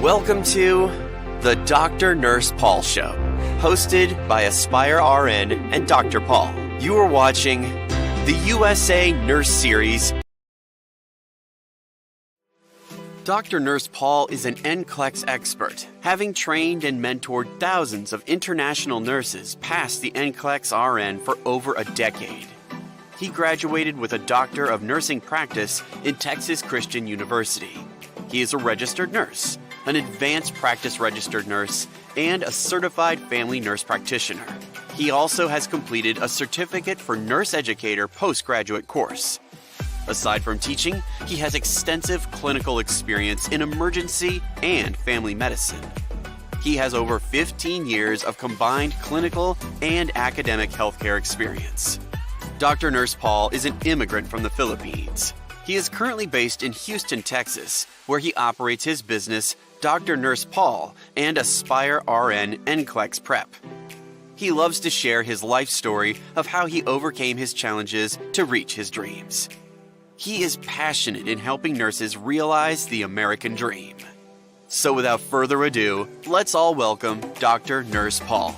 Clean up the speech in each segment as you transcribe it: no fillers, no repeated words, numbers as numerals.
Welcome to the DrNursePaul Show, hosted by Aspire RN and Dr. Paul. You are watching the USA Nurse Series. DrNursePaul is an NCLEX expert, having trained and mentored thousands of international nurses past the NCLEX RN for over a decade. He graduated with a Doctor of Nursing Practice in Texas Christian University. He is a registered nurse, an advanced practice registered nurse, and a certified family nurse practitioner. He also has completed a certificate for nurse educator postgraduate course. Aside from teaching, he has extensive clinical experience in emergency and family medicine. He has over 15 years of combined clinical and academic healthcare experience. DrNursePaul is an immigrant from the Philippines. He is currently based in Houston, Texas, where he operates his business, DrNursePaul, and Aspire RN NCLEX Prep. He loves to share his life story of how he overcame his challenges to reach his dreams. He is passionate in helping nurses realize the American dream. So without further ado, let's all welcome DrNursePaul.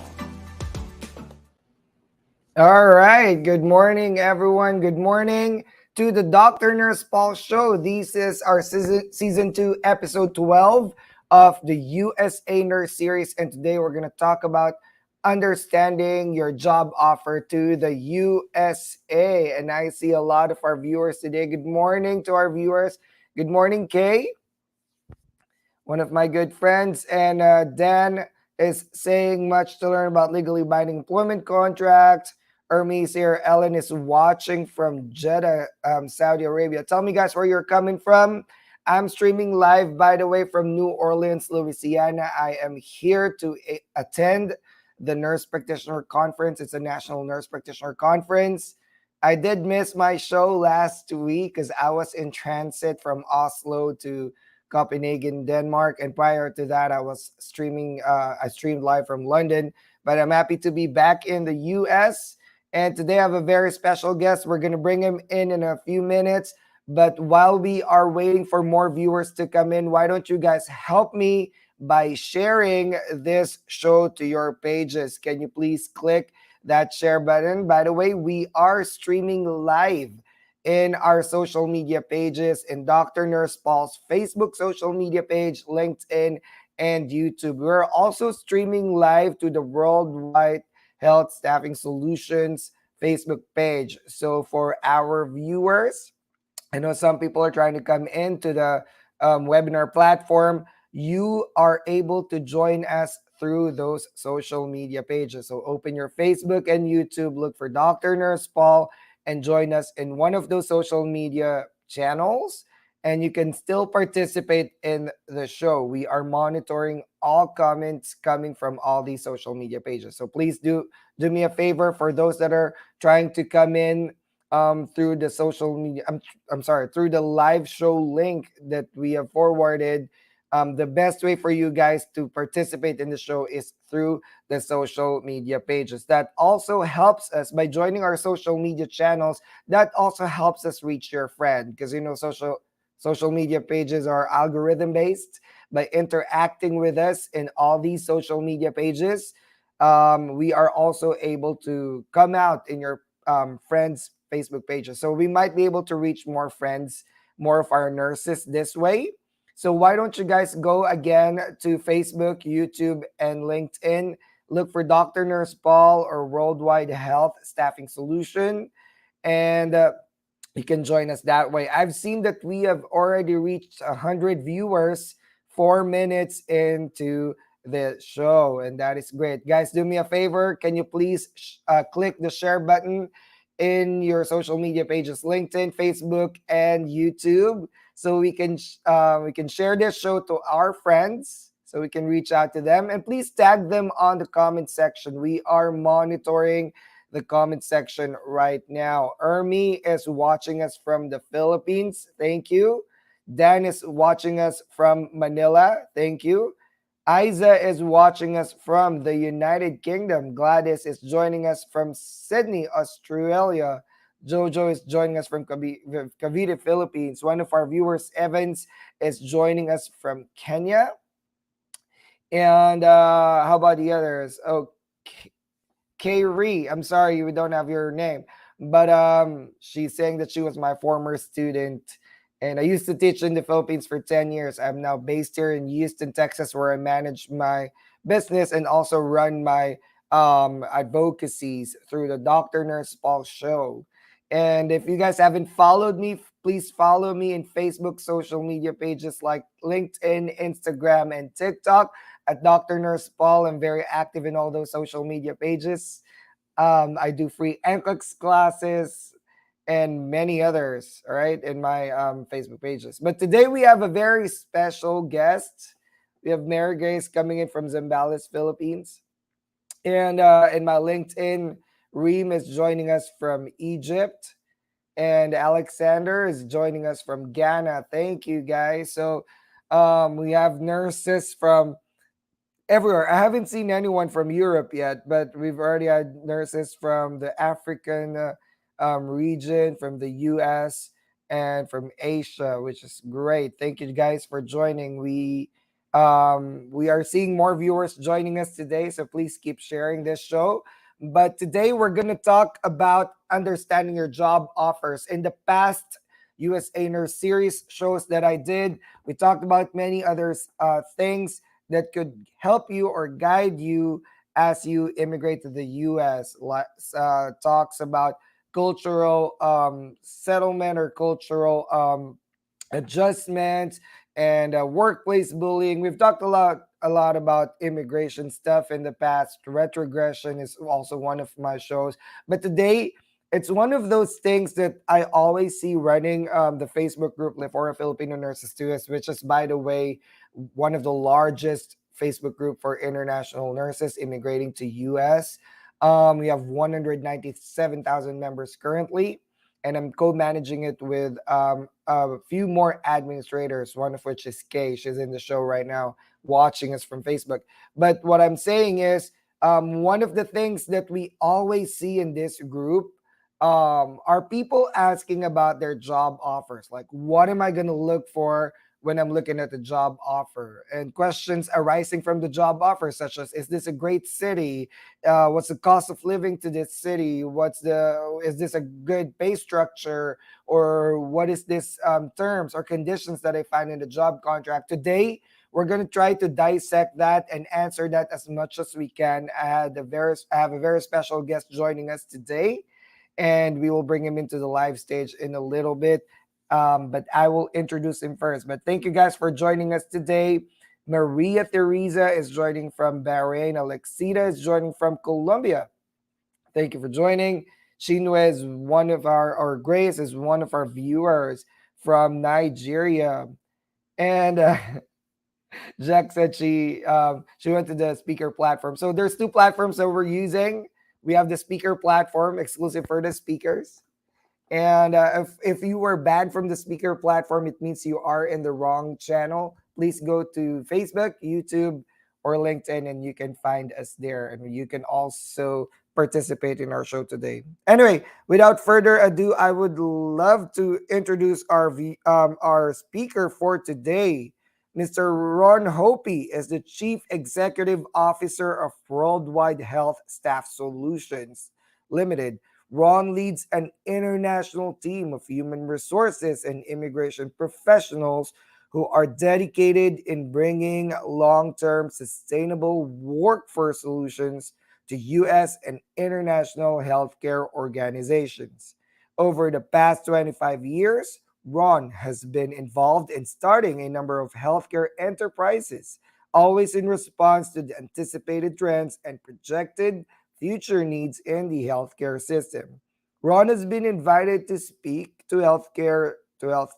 All right. Good morning, everyone. Good morning to the DrNursePaul Show. This is our season 2, episode 12 of the USA Nurse Series. And today we're going to talk about understanding your job offer to the USA. And I see a lot of our viewers today. Good morning to our viewers. Good morning, Kay, one of my good friends. And Dan is saying much to learn about legally binding employment contracts. Hermes here. Ellen is watching from Jeddah, Saudi Arabia. Tell me, guys, where you're coming from. I'm streaming live, by the way, from New Orleans, Louisiana. I am here to attend the Nurse Practitioner Conference. It's a National Nurse Practitioner Conference. I did miss my show last week because I was in transit from Oslo to Copenhagen, Denmark. And prior to that, I was streaming. I streamed live from London. But I'm happy to be back in the US. And today I have a very special guest. We're going to bring him in a few minutes. But while we are waiting for more viewers to come in, why don't you guys help me by sharing this show to your pages? Can you please click that share button. By the way, we are streaming live in our social media pages in Dr. Nurse Paul's Facebook social media page, LinkedIn, and YouTube. We're also streaming live to the Worldwide Health Staffing Solutions Facebook page. So for our viewers, I know some people are trying to come into the webinar platform. You are able to join us through those social media pages. So open your Facebook and YouTube, look for Dr. Nurse Paul, and join us in one of those social media channels. And you can still participate in the show. We are monitoring all comments coming from all these social media pages. So please do me a favor for those that are trying to come in through the social media. I'm sorry, through the live show link that we have forwarded. The best way for you guys to participate in the show is through the social media pages. That also helps us by joining our social media channels. That also helps us reach your friend because social media pages are algorithm based. By interacting with us in all these social media pages, we are also able to come out in your friends' Facebook pages. So we might be able to reach more friends, more of our nurses this way. So why don't you guys go again to Facebook, YouTube, and LinkedIn? Look for Dr. Nurse Paul or Worldwide Health Staffing Solution, and you can join us that way. I've seen that we have already reached 100 viewers 4 minutes into the show, and that is great. Guys, do me a favor. Can you please click the share button in your social media pages, LinkedIn, Facebook, and YouTube, so we can share this show to our friends, so we can reach out to them, and please tag them on the comment section. We are monitoring the comment section right now. Ermi is watching us from the Philippines. Thank you. Dan is watching us from Manila. Thank you. Isa is watching us from the United Kingdom. Gladys is joining us from Sydney, Australia. Jojo is joining us from Cavite, Philippines. One of our viewers, Evans, is joining us from Kenya. And how about the others? Oh, Kayri, I'm sorry we don't have your name, but she's saying that she was my former student, and I used to teach in the Philippines for 10 years. I'm now based here in Houston, Texas, where I manage my business and also run my advocacies through the Dr. Nurse Paul show. And if you guys haven't followed me, please follow me in Facebook social media pages like LinkedIn, Instagram, and TikTok at Dr. Nurse Paul. I'm very active in all those social media pages. I do free NCLEX classes and many others, all right, in my Facebook pages. But today we have a very special guest. We have Mary Grace coming in from Zambales, Philippines. And in my LinkedIn, Reem is joining us from Egypt. And Alexander is joining us from Ghana. Thank you, guys. So we have nurses from everywhere. I haven't seen anyone from Europe yet, but we've already had nurses from the African region, from the US, and from Asia, which is great. Thank you guys for joining. We are seeing more viewers joining us today, so please keep sharing this show. But today we're gonna talk about understanding your job offers. In the past USA Nurse series shows that I did, we talked about many other things that could help you or guide you as you immigrate to the US. Talks about cultural settlement or cultural adjustments and workplace bullying. We've talked a lot about immigration stuff in the past. Retrogression is also one of my shows, but today it's one of those things that I always see running the Facebook group Lefora Filipino Nurses to us, which is, by the way, one of the largest Facebook group for international nurses immigrating to US. We have 197,000 members currently, and I'm co-managing it with a few more administrators, one of which is Kay. She's in the show right now watching us from Facebook. But what I'm saying is, one of the things that we always see in this group are people asking about their job offers. Like, what am I going to look for when I'm looking at the job offer, and questions arising from the job offer, such as, is this a great city? What's the cost of living to this city? Is this a good pay structure? Or what is this terms or conditions that I find in the job contract? Today, we're going to try to dissect that and answer that as much as we can. I have a very special guest joining us today, and we will bring him into the live stage in a little bit. But I will introduce him first. But thank you guys for joining us today. Maria Teresa is joining from Bahrain. Alexita is joining from Colombia. Thank you for joining. Chinwe is one of or Grace is one of our viewers from Nigeria. And Jack said she went to the speaker platform. So there's two platforms that we're using. We have the speaker platform exclusive for the speakers. And if you were banned from the speaker platform, it means you are in the wrong channel. Please go to Facebook, YouTube, or LinkedIn, and you can find us there. And you can also participate in our show today. Anyway, without further ado, I would love to introduce our speaker for today. Mr. Ron Hoppe is the Chief Executive Officer of Worldwide Health Staff Solutions Limited. Ron leads an international team of human resources and immigration professionals who are dedicated in bringing long-term sustainable workforce solutions to U.S. and international healthcare organizations. Over the past 25 years, Ron has been involved in starting a number of healthcare enterprises, always in response to the anticipated trends and projected future needs in the healthcare system. Ron has been invited to speak to health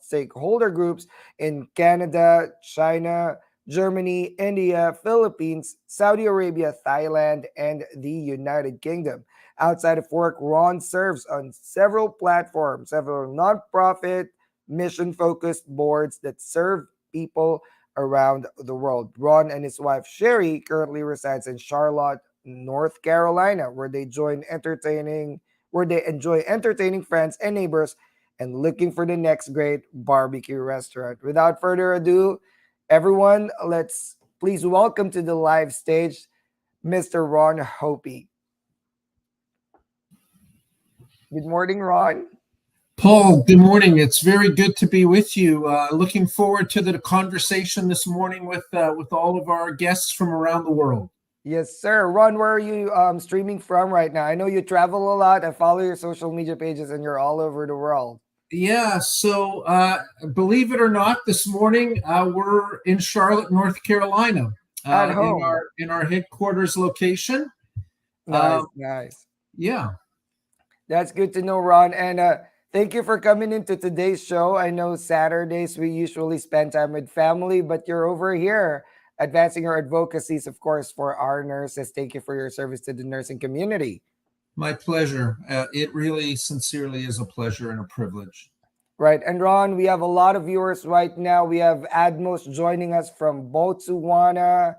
stakeholder groups in Canada, China, Germany, India, Philippines, Saudi Arabia, Thailand, and the United Kingdom. Outside of work, Ron serves on several platforms, several nonprofit, mission-focused boards that serve people around the world. Ron and his wife Sherry currently resides in Charlotte, North Carolina, where they enjoy entertaining friends and neighbors and looking for the next great barbecue restaurant. Without further ado, everyone, let's please welcome to the live stage Mr. Ron Hoppe. Good morning, Ron. Paul, good morning. It's very good to be with you. Looking forward to the conversation this morning with all of our guests from around the world. Yes, sir. Ron, where are you streaming from right now? I know you travel a lot. I follow your social media pages, and you're all over the world. Yeah, so believe it or not, this morning we're in Charlotte, North Carolina, At home. in our headquarters location. Nice. Yeah, that's good to know, Ron. And thank you for coming into today's show. I know Saturdays we usually spend time with family, but you're over here advancing our advocacies, of course, for our nurses. Thank you for your service to the nursing community. my pleasure. It really sincerely is a pleasure and a privilege. Right. And Ron, we have a lot of viewers right now. We have Admos joining us from Botswana.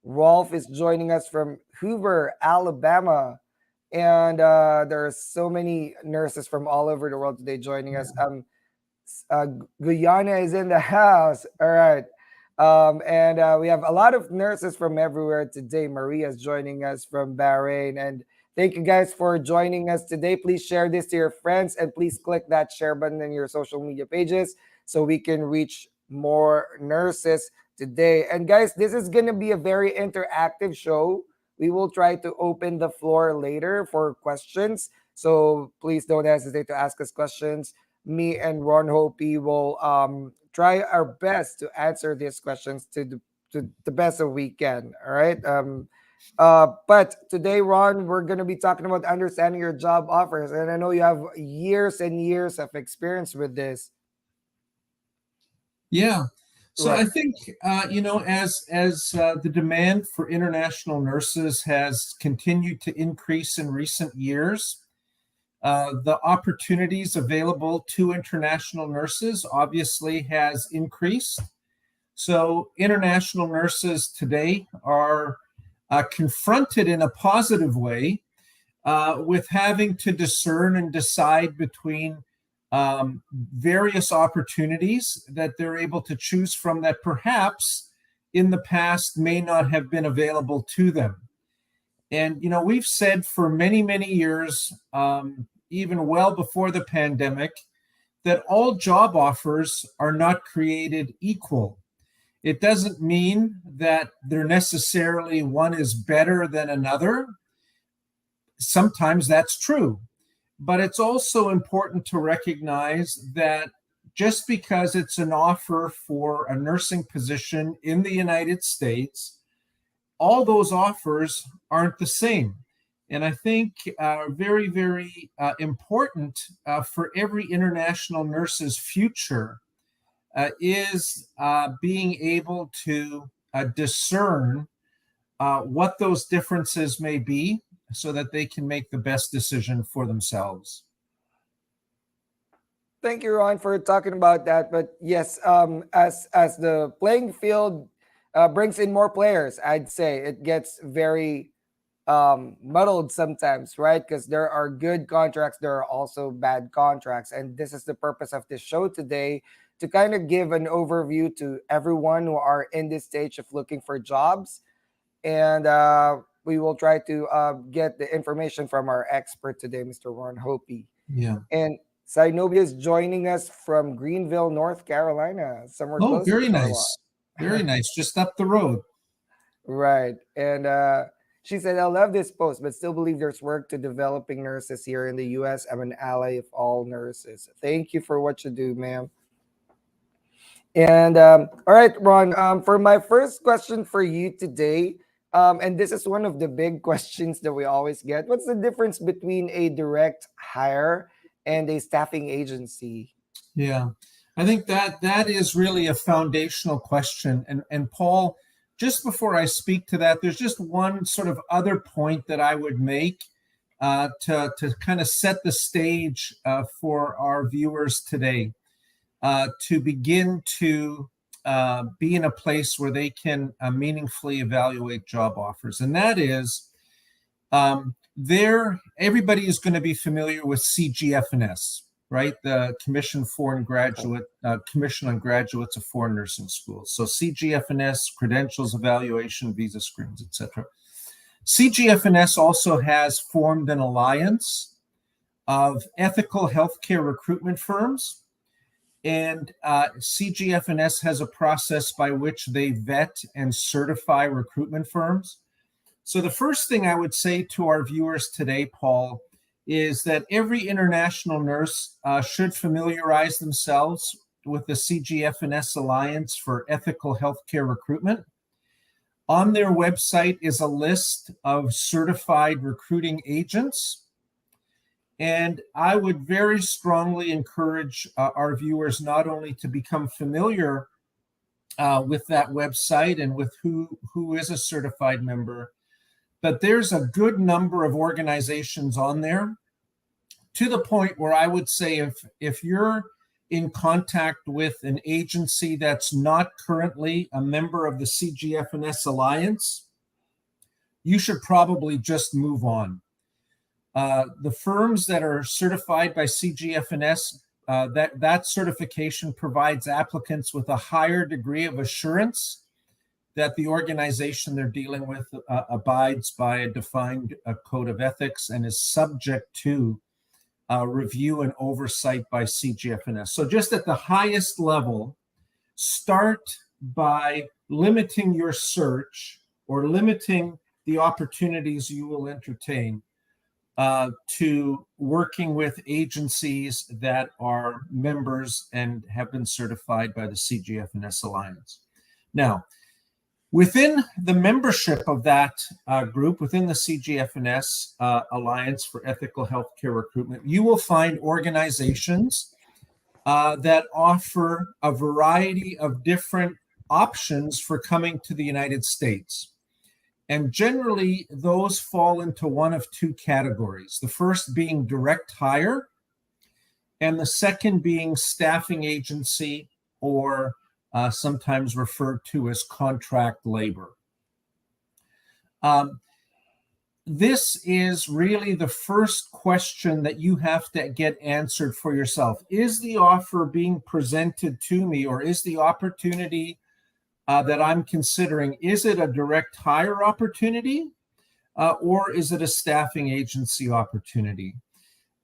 Rolf is joining us from Hoover, Alabama. And there are so many nurses from all over the world today joining us. Guyana is in the house. All right. And we have a lot of nurses from everywhere today. Maria is joining us from Bahrain. And thank you guys for joining us today. Please share this to your friends and please click that share button in your social media pages so we can reach more nurses today. And guys, this is going to be a very interactive show. We will try to open the floor later for questions. So please don't hesitate to ask us questions. Me and Ron Hoppe will try our best to answer these questions to the best that we can. All right. But today, Ron, we're going to be talking about understanding your job offers. And I know you have years and years of experience with this. Yeah. So Right. I think, as the demand for international nurses has continued to increase in recent years, the opportunities available to international nurses obviously has increased. So international nurses today are confronted in a positive way with having to discern and decide between various opportunities that they're able to choose from that perhaps in the past may not have been available to them. And, we've said for many, many years, even well before the pandemic, that all job offers are not created equal. It doesn't mean that they're necessarily one is better than another. Sometimes that's true. But it's also important to recognize that just because it's an offer for a nursing position in the United States, all those offers aren't the same. And I think very, very important for every international nurse's future is being able to discern what those differences may be so that they can make the best decision for themselves. Thank you, Ron, for talking about that. But yes, as the playing field brings in more players, I'd say it gets very muddled sometimes, right? Because there are good contracts, there are also bad contracts. And this is the purpose of this show today, to kind of give an overview to everyone who are in this stage of looking for jobs. And we will try to get the information from our expert today, Mr. Ron Hoppe. Yeah. And Sainobia is joining us from Greenville, North Carolina, somewhere close. Oh, very nice. Very nice. Just up the road. Right. And she said, I love this post, but still believe there's work to developing nurses here in the U.S. I'm an ally of all nurses. Thank you for what you do, ma'am. And all right, Ron, for my first question for you today, and this is one of the big questions that we always get. What's the difference between a direct hire and a staffing agency? Yeah, I think that is really a foundational question. And Paul, just before I speak to that, there's just one sort of other point that I would make to kind of set the stage for our viewers today, to begin to be in a place where they can meaningfully evaluate job offers. And that is, everybody is going to be familiar with CGFNS, right? The Commission on Graduates of Foreign Nursing Schools. So CGFNS, credentials, evaluation, visa screens, etc. CGFNS also has formed an alliance of ethical healthcare recruitment firms. And CGFNS has a process by which they vet and certify recruitment firms. So the first thing I would say to our viewers today, Paul, is that every international nurse should familiarize themselves with the CGFNS Alliance for Ethical Healthcare Recruitment. On their website is a list of certified recruiting agents. And I would very strongly encourage our viewers not only to become familiar with that website and with who is a certified member, but there's a good number of organizations on there, to the point where I would say if you're in contact with an agency that's not currently a member of the CGFNS Alliance, you should probably just move on. The firms that are certified by CGFNS, that certification provides applicants with a higher degree of assurance that the organization they're dealing with abides by a defined code of ethics and is subject to review and oversight by CGFNS. So just at the highest level, start by limiting your search or limiting the opportunities you will entertain to working with agencies that are members and have been certified by the CGFNS Alliance. Now, within the membership of that group, within the CGFNS Alliance for Ethical Healthcare Recruitment, you will find organizations that offer a variety of different options for coming to the United States. And generally, those fall into one of two categories. The first being direct hire, and the second being staffing agency, or sometimes referred to as contract labor. this is really the first question that you have to get answered for yourself. Is the offer being presented to me, or is the opportunity that I'm considering, is it a direct hire opportunity, or is it a staffing agency opportunity?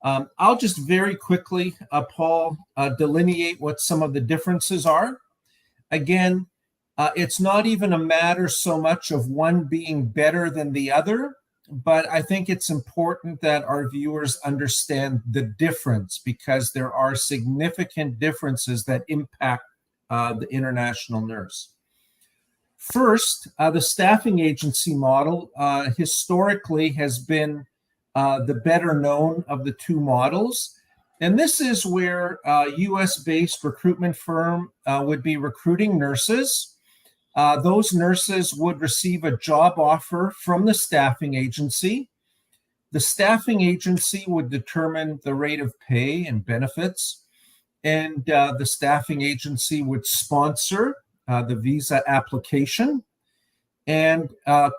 I'll just very quickly, Paul, delineate what some of the differences are. Again, it's not even a matter so much of one being better than the other, but I think it's important that our viewers understand the difference, because there are significant differences that impact the international nurse. First, the staffing agency model historically has been the better known of the two models. And this is where a US-based recruitment firm would be recruiting nurses. Those nurses would receive a job offer from the staffing agency. The staffing agency would determine the rate of pay and benefits, and the staffing agency would sponsor the visa application. And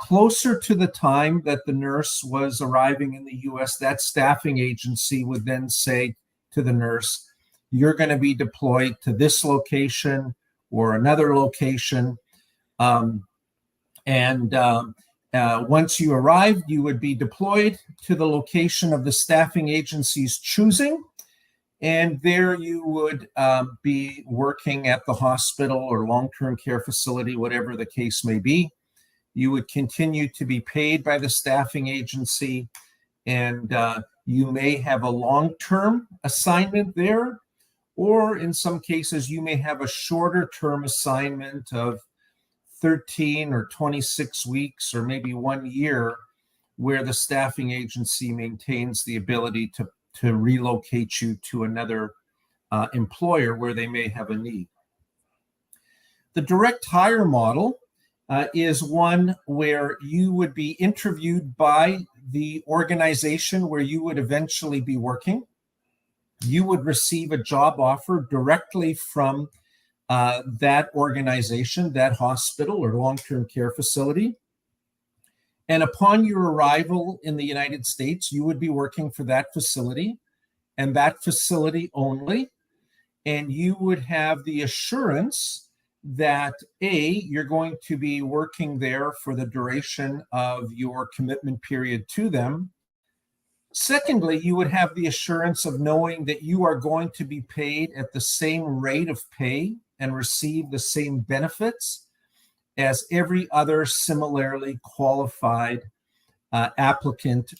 closer to the time that the nurse was arriving in the US, that staffing agency would then say to the nurse, you're going to be deployed to this location or another location. Once you arrived, you would be deployed to the location of the staffing agency's choosing. And there you would be working at the hospital or long-term care facility, whatever the case may be. You would continue to be paid by the staffing agency, and you may have a long-term assignment there, or in some cases, you may have a shorter-term assignment of 13 or 26 weeks or maybe 1 year, where the staffing agency maintains the ability to relocate you to another employer where they may have a need. The direct hire model is one where you would be interviewed by the organization where you would eventually be working. You would receive a job offer directly from that organization, that hospital or long-term care facility. And upon your arrival in the United States, you would be working for that facility and that facility only. And you would have the assurance that you're going to be working there for the duration of your commitment period to them. Secondly, you would have the assurance of knowing that you are going to be paid at the same rate of pay and receive the same benefits as every other similarly qualified applicant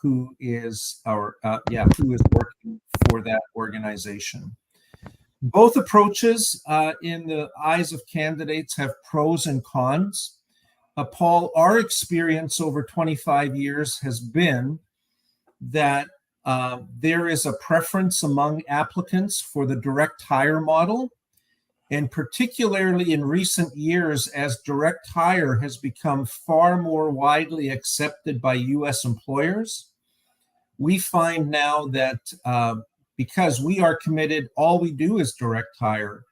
who is working for that organization. Both approaches, in the eyes of candidates, have pros and cons. Paul, our experience over 25 years has been that there is a preference among applicants for the direct hire model. And particularly in recent years, as direct hire has become far more widely accepted by US employers, we find now that because we are committed, all we do is direct hire,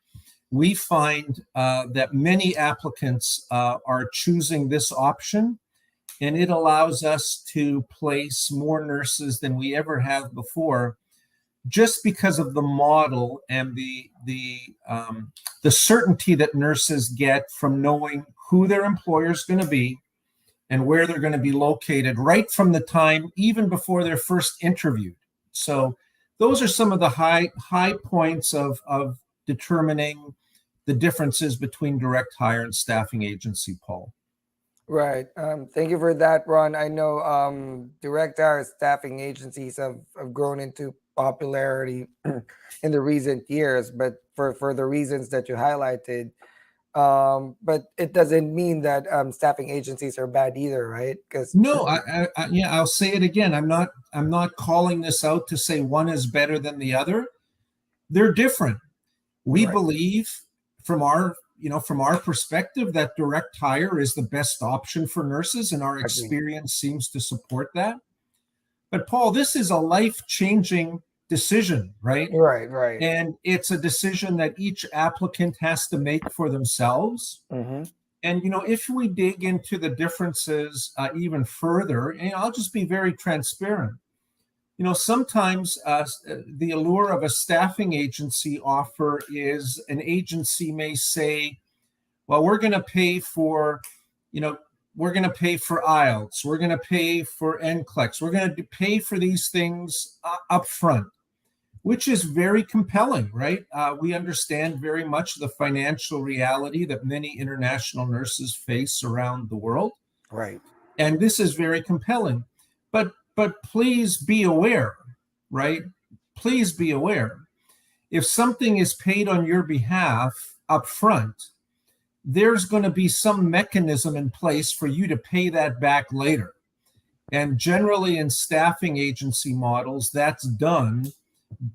we find that many applicants are choosing this option, and it allows us to place more nurses than we ever have before, just because of the model and the certainty that nurses get from knowing who their employer is going to be and where they're going to be located right from the time, even before they're first interviewed. So those are some of the high points of determining the differences between direct hire and staffing agency, Paul. Right. Thank you for that, Ron. I know direct hire staffing agencies have grown into popularity in the recent years, but for the reasons that you highlighted. But it doesn't mean that staffing agencies are bad either, right? Because no, I'll say it again. I'm not calling this out to say one is better than the other. They're different. We believe from our perspective that direct hire is the best option for nurses, and our experience seems to support that. But Paul, this is a life-changing decision, right? Right. And it's a decision that each applicant has to make for themselves. Mm-hmm. And, if we dig into the differences even further, and I'll just be very transparent. Sometimes the allure of a staffing agency offer is an agency may say, well, we're going to pay for, we're going to pay for IELTS, we're going to pay for NCLEX, we're going to pay for these things up front, which is very compelling, right? We understand very much the financial reality that many international nurses face around the world. Right. And this is very compelling. But please be aware, right? Please be aware. If something is paid on your behalf up front, there's going to be some mechanism in place for you to pay that back later. And generally in staffing agency models, that's done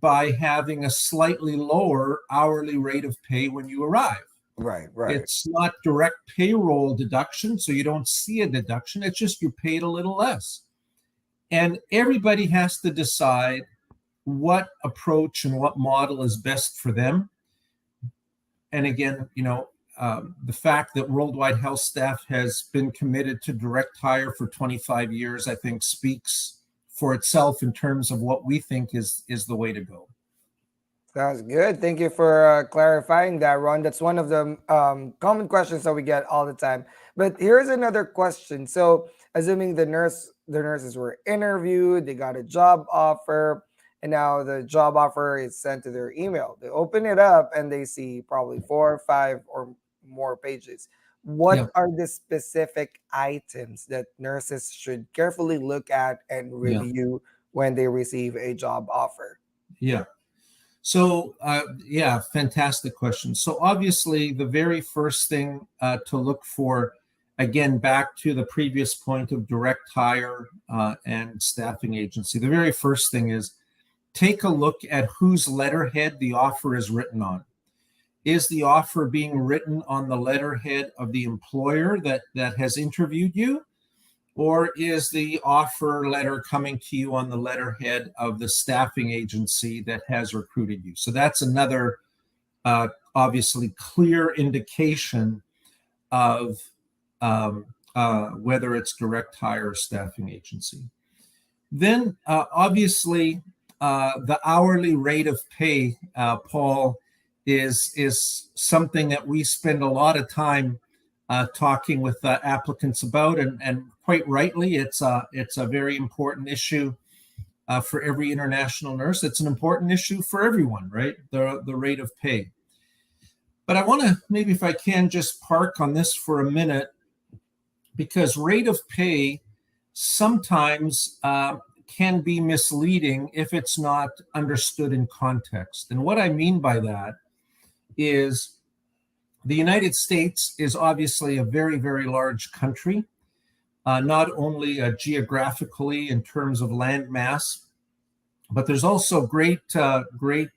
by having a slightly lower hourly rate of pay when you arrive. Right. It's not direct payroll deduction, so you don't see a deduction. It's just you're paid a little less. And everybody has to decide what approach and what model is best for them. And again, the fact that Worldwide Health Staff has been committed to direct hire for 25 years, I think speaks for itself in terms of what we think is the way to go. Sounds good. Thank you for clarifying that, Ron. That's one of the common questions that we get all the time. But here's another question. So, assuming the nurses were interviewed, they got a job offer, and now the job offer is sent to their email. They open it up and they see probably 4 or 5 or more pages. What are the specific items that nurses should carefully look at and review when they receive a job offer? Yeah. So, fantastic question. So obviously the very first thing to look for, again, back to the previous point of direct hire and staffing agency, the very first thing is take a look at whose letterhead the offer is written on. Is the offer being written on the letterhead of the employer that has interviewed you? Or is the offer letter coming to you on the letterhead of the staffing agency that has recruited you? So that's another obviously clear indication of whether it's direct hire or staffing agency. Then obviously the hourly rate of pay, Paul, is something that we spend a lot of time talking with applicants about, and quite rightly, it's a very important issue for every international nurse. It's an important issue for everyone, right? The rate of pay. But I want to, maybe if I can, just park on this for a minute, because rate of pay sometimes can be misleading if it's not understood in context. And what I mean by that is the United States is obviously a very, very large country, not only geographically in terms of land mass, but there's also great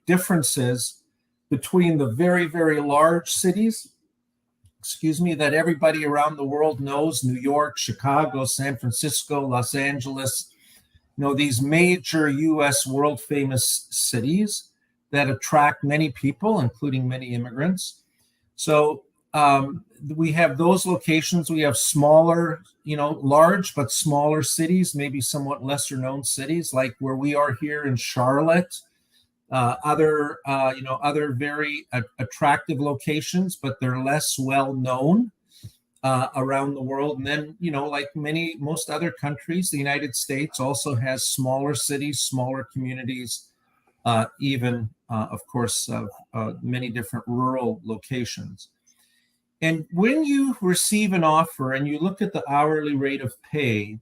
differences between the very, very large cities, that everybody around the world knows: New York, Chicago, San Francisco, Los Angeles, these major US world famous cities that attract many people, including many immigrants. So we have those locations. We have smaller, large but smaller cities, maybe somewhat lesser known cities, like where we are here in Charlotte. Other very attractive locations, but they're less well known around the world. And then, like most other countries, the United States also has smaller cities, smaller communities, even, of course, many different rural locations. And when you receive an offer and you look at the hourly rate of pay,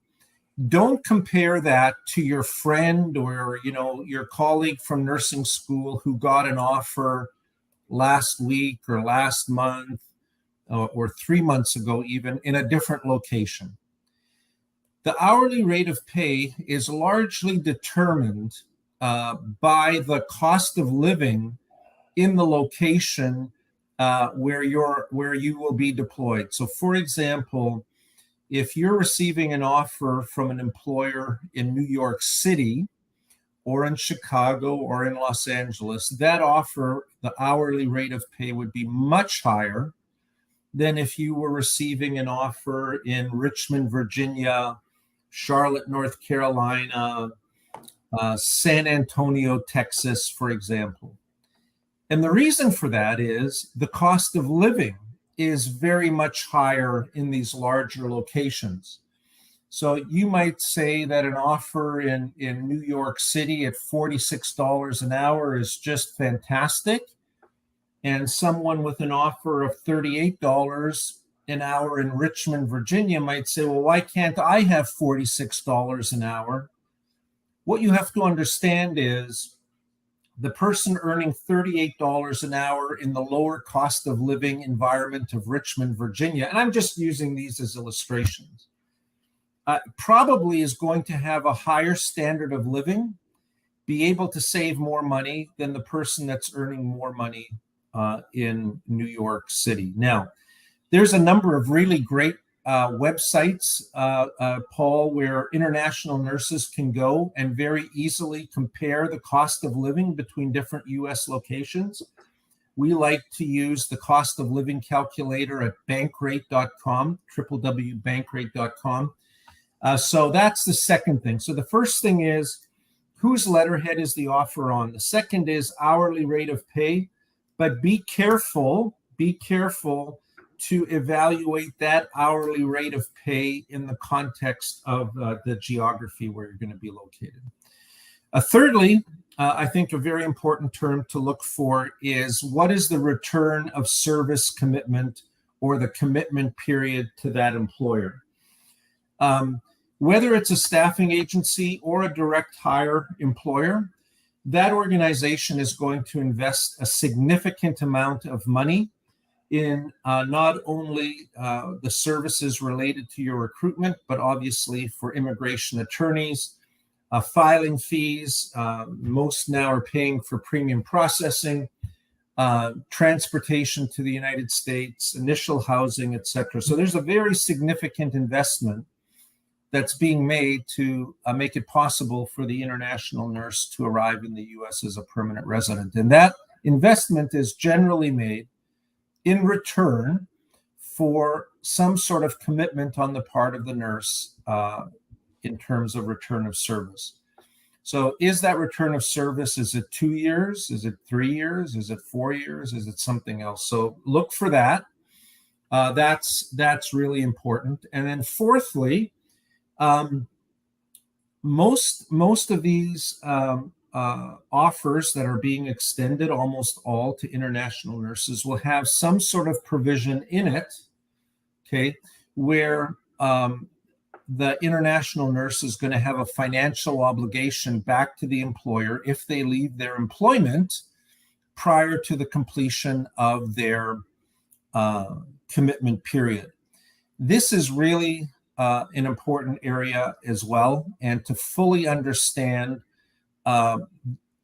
don't compare that to your friend or, your colleague from nursing school who got an offer last week or last month or 3 months ago, even in a different location. The hourly rate of pay is largely determined by the cost of living in the location where you will be deployed. So, for example, if you're receiving an offer from an employer in New York City or in Chicago or in Los Angeles, that offer, the hourly rate of pay would be much higher than if you were receiving an offer in Richmond, Virginia, Charlotte, North Carolina, San Antonio, Texas, for example. And the reason for that is the cost of living is very much higher in these larger locations. So you might say that an offer in New York City at $46 an hour is just fantastic. And someone with an offer of $38 an hour in Richmond, Virginia might say, well, why can't I have $46 an hour? What you have to understand is the person earning $38 an hour in the lower cost of living environment of Richmond, Virginia, and I'm just using these as illustrations, probably is going to have a higher standard of living, be able to save more money than the person that's earning more money in New York City. Now, there's a number of really great websites, Paul, where international nurses can go and very easily compare the cost of living between different U.S. locations. We like to use the cost of living calculator at bankrate.com, www.bankrate.com. So that's the second thing. So the first thing is, whose letterhead is the offer on? The second is hourly rate of pay, but be careful to evaluate that hourly rate of pay in the context of the geography where you're going to be located. Thirdly, I think a very important term to look for is what is the return of service commitment or the commitment period to that employer. Whether it's a staffing agency or a direct hire employer, that organization is going to invest a significant amount of money in not only the services related to your recruitment, but obviously for immigration attorneys, filing fees. Most now are paying for premium processing, transportation to the United States, initial housing, etc. So there's a very significant investment that's being made to make it possible for the international nurse to arrive in the U.S. as a permanent resident. And that investment is generally made in return for some sort of commitment on the part of the nurse in terms of return of service. So is that return of service, is it 2 years? Is it 3 years? Is it 4 years? Is it something else? So look for that. That's really important. And then fourthly, most of these offers that are being extended, almost all to international nurses, will have some sort of provision in it, okay, where the international nurse is going to have a financial obligation back to the employer if they leave their employment prior to the completion of their commitment period. This is really an important area as well, and to fully understand the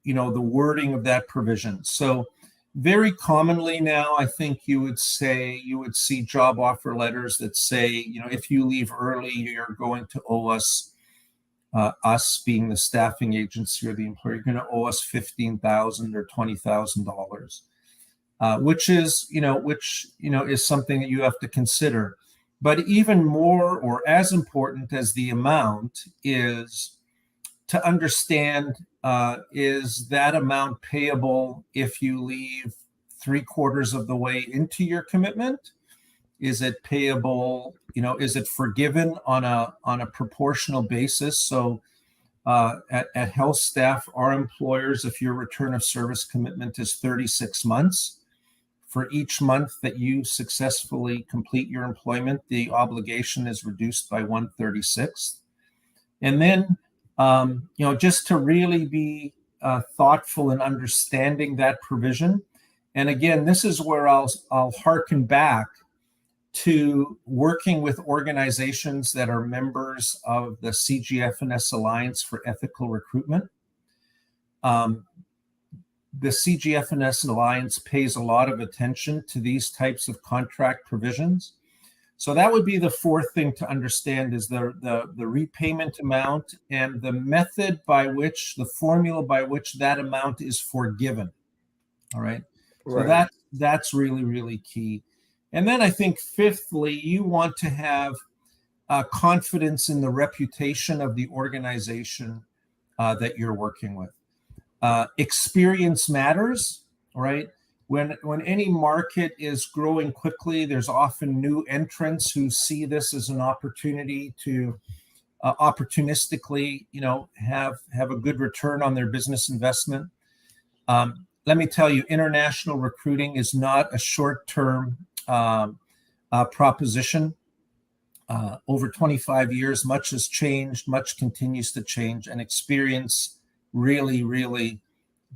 wording of that provision. So very commonly now, I think you would see job offer letters that say, if you leave early, you're going to owe us, us being the staffing agency or the employer, you're going to owe us $15,000 or $20,000, which is something that you have to consider. But even more or as important as the amount is to understand, is that amount payable if you leave 3/4 of the way into your commitment? Is it payable, is it forgiven on a proportional basis? So at health staff, our employers, if your return of service commitment is 36 months, for each month that you successfully complete your employment, the obligation is reduced by 1/36. And then, just to really be thoughtful in understanding that provision. And again, this is where I'll hearken back to working with organizations that are members of the CGFNS Alliance for Ethical Recruitment. The CGFNS Alliance pays a lot of attention to these types of contract provisions. So that would be the fourth thing to understand, is the repayment amount and the method by which, the formula by which that amount is forgiven. All right. So that's really, really key. And then I think fifthly, you want to have confidence in the reputation of the organization that you're working with. Experience matters, right? When any market is growing quickly, there's often new entrants who see this as an opportunity to opportunistically, have a good return on their business investment. Let me tell you, international recruiting is not a short-term proposition. Over 25 years, much has changed, much continues to change, and experience really, really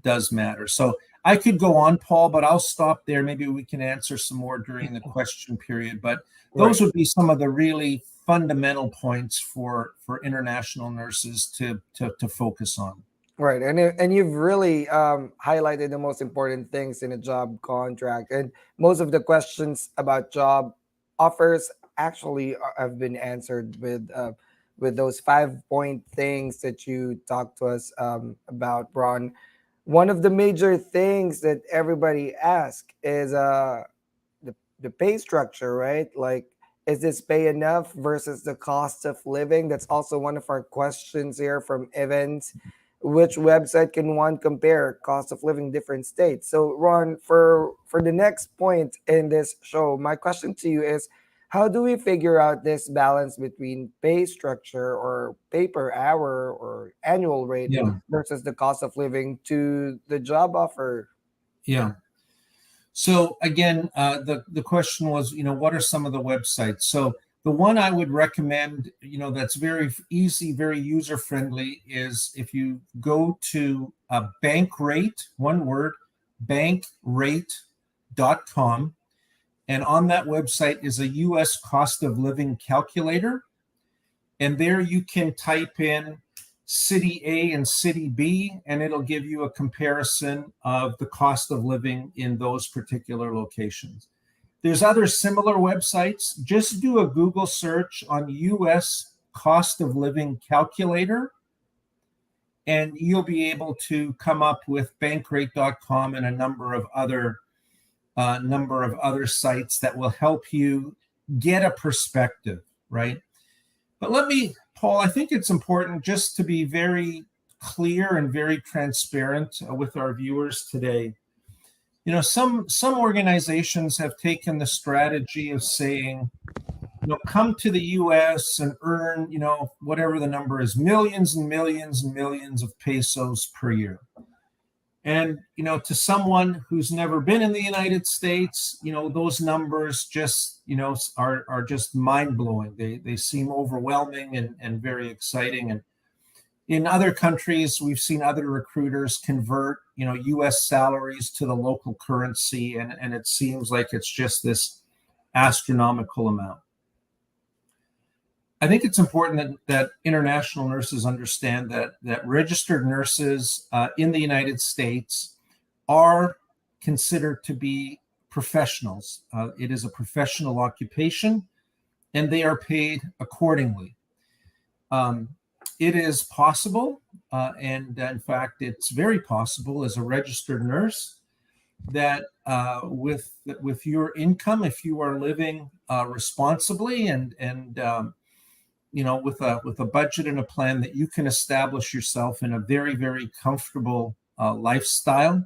does matter. So I could go on, Paul, but I'll stop there. Maybe we can answer some more during the question period. But those would be some of the really fundamental points for international nurses to focus on. Right, and you've really highlighted the most important things in a job contract, and most of the questions about job offers actually have been answered with those 5-point things that you talked to us about, Ron. One of the major things that everybody asks is the pay structure, right? Like, is this pay enough versus the cost of living? That's also one of our questions here from Evans. Which website can one compare cost of living different states? So Ron, for the next point in this show, my question to you is, how do we figure out this balance between pay structure or pay per hour or annual rate versus the cost of living to the job offer? Yeah. So again, the question was, what are some of the websites? So the one I would recommend, that's very easy, very user-friendly, is if you go to Bankrate, one word, bankrate.com. And on that website is a U.S. cost of living calculator. And there you can type in city A and city B, and it'll give you a comparison of the cost of living in those particular locations. There's other similar websites. Just do a Google search on U.S. cost of living calculator, and you'll be able to come up with bankrate.com and a number of other sites that will help you get a perspective, right? But Paul, I think it's important just to be very clear and very transparent with our viewers today. Some organizations have taken the strategy of saying, come to the U.S. and earn, whatever the number is, millions and millions and millions of pesos per year. And, to someone who's never been in the United States, those numbers just, are just mind-blowing. They seem overwhelming and very exciting. And in other countries, we've seen other recruiters convert, U.S. salaries to the local currency, and it seems like it's just this astronomical amount. I think it's important that international nurses understand that registered nurses in the United States are considered to be professionals. It is a professional occupation, and they are paid accordingly. It is possible, and in fact, it's very possible as a registered nurse that with your income, if you are living responsibly and with a budget and a plan, that you can establish yourself in a very, very comfortable lifestyle.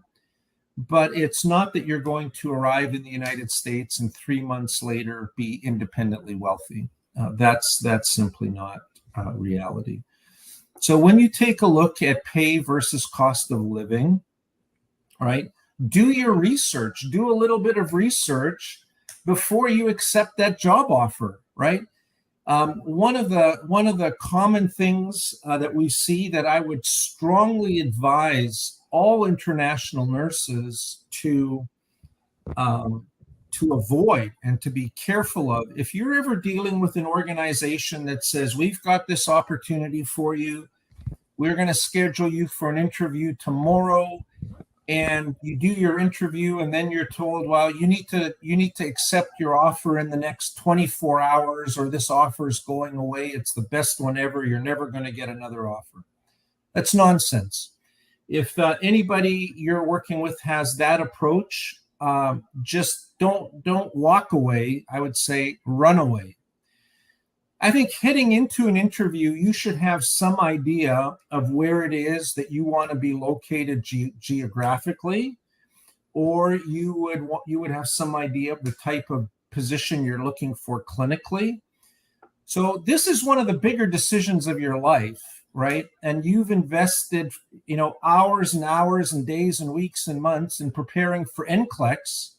But it's not that you're going to arrive in the United States and 3 months later be independently wealthy. That's simply not reality. So when you take a look at pay versus cost of living, right, do your research, do a little bit of research before you accept that job offer, right? One of the common things that we see that I would strongly advise all international nurses to avoid and to be careful of, if you're ever dealing with an organization that says, we've got this opportunity for you, we're going to schedule you for an interview tomorrow, and you do your interview, and then you're told, well, you need to accept your offer in the next 24 hours, or this offer is going away. It's the best one ever. You're never going to get another offer. That's nonsense. If anybody you're working with has that approach, just don't walk away. I would say run away. I think heading into an interview, you should have some idea of where it is that you want to be located geographically, or you would have some idea of the type of position you're looking for clinically. So this is one of the bigger decisions of your life, right? And you've invested, hours and hours and days and weeks and months in preparing for NCLEX.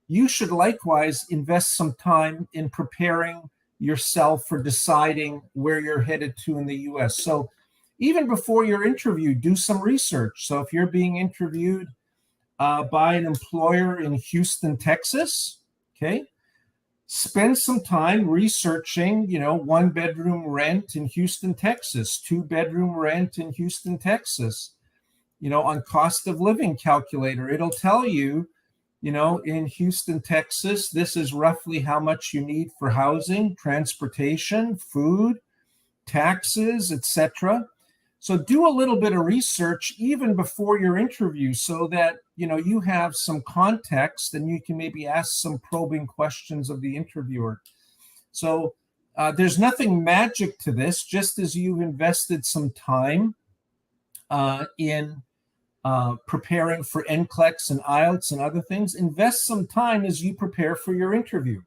You should likewise invest some time in preparing yourself for deciding where you're headed to in the US. So even before your interview, do some research. So if you're being interviewed by an employer in Houston, Texas, okay, spend some time researching, 1-bedroom rent in Houston, Texas, 2-bedroom rent in Houston, Texas, on cost of living calculator. It'll tell you, in Houston, Texas, this is roughly how much you need for housing, transportation, food, taxes, etc. So do a little bit of research even before your interview so that, you have some context and you can maybe ask some probing questions of the interviewer. So there's nothing magic to this, just as you've invested some time in preparing for NCLEX and IELTS and other things. Invest some time as you prepare for your interview.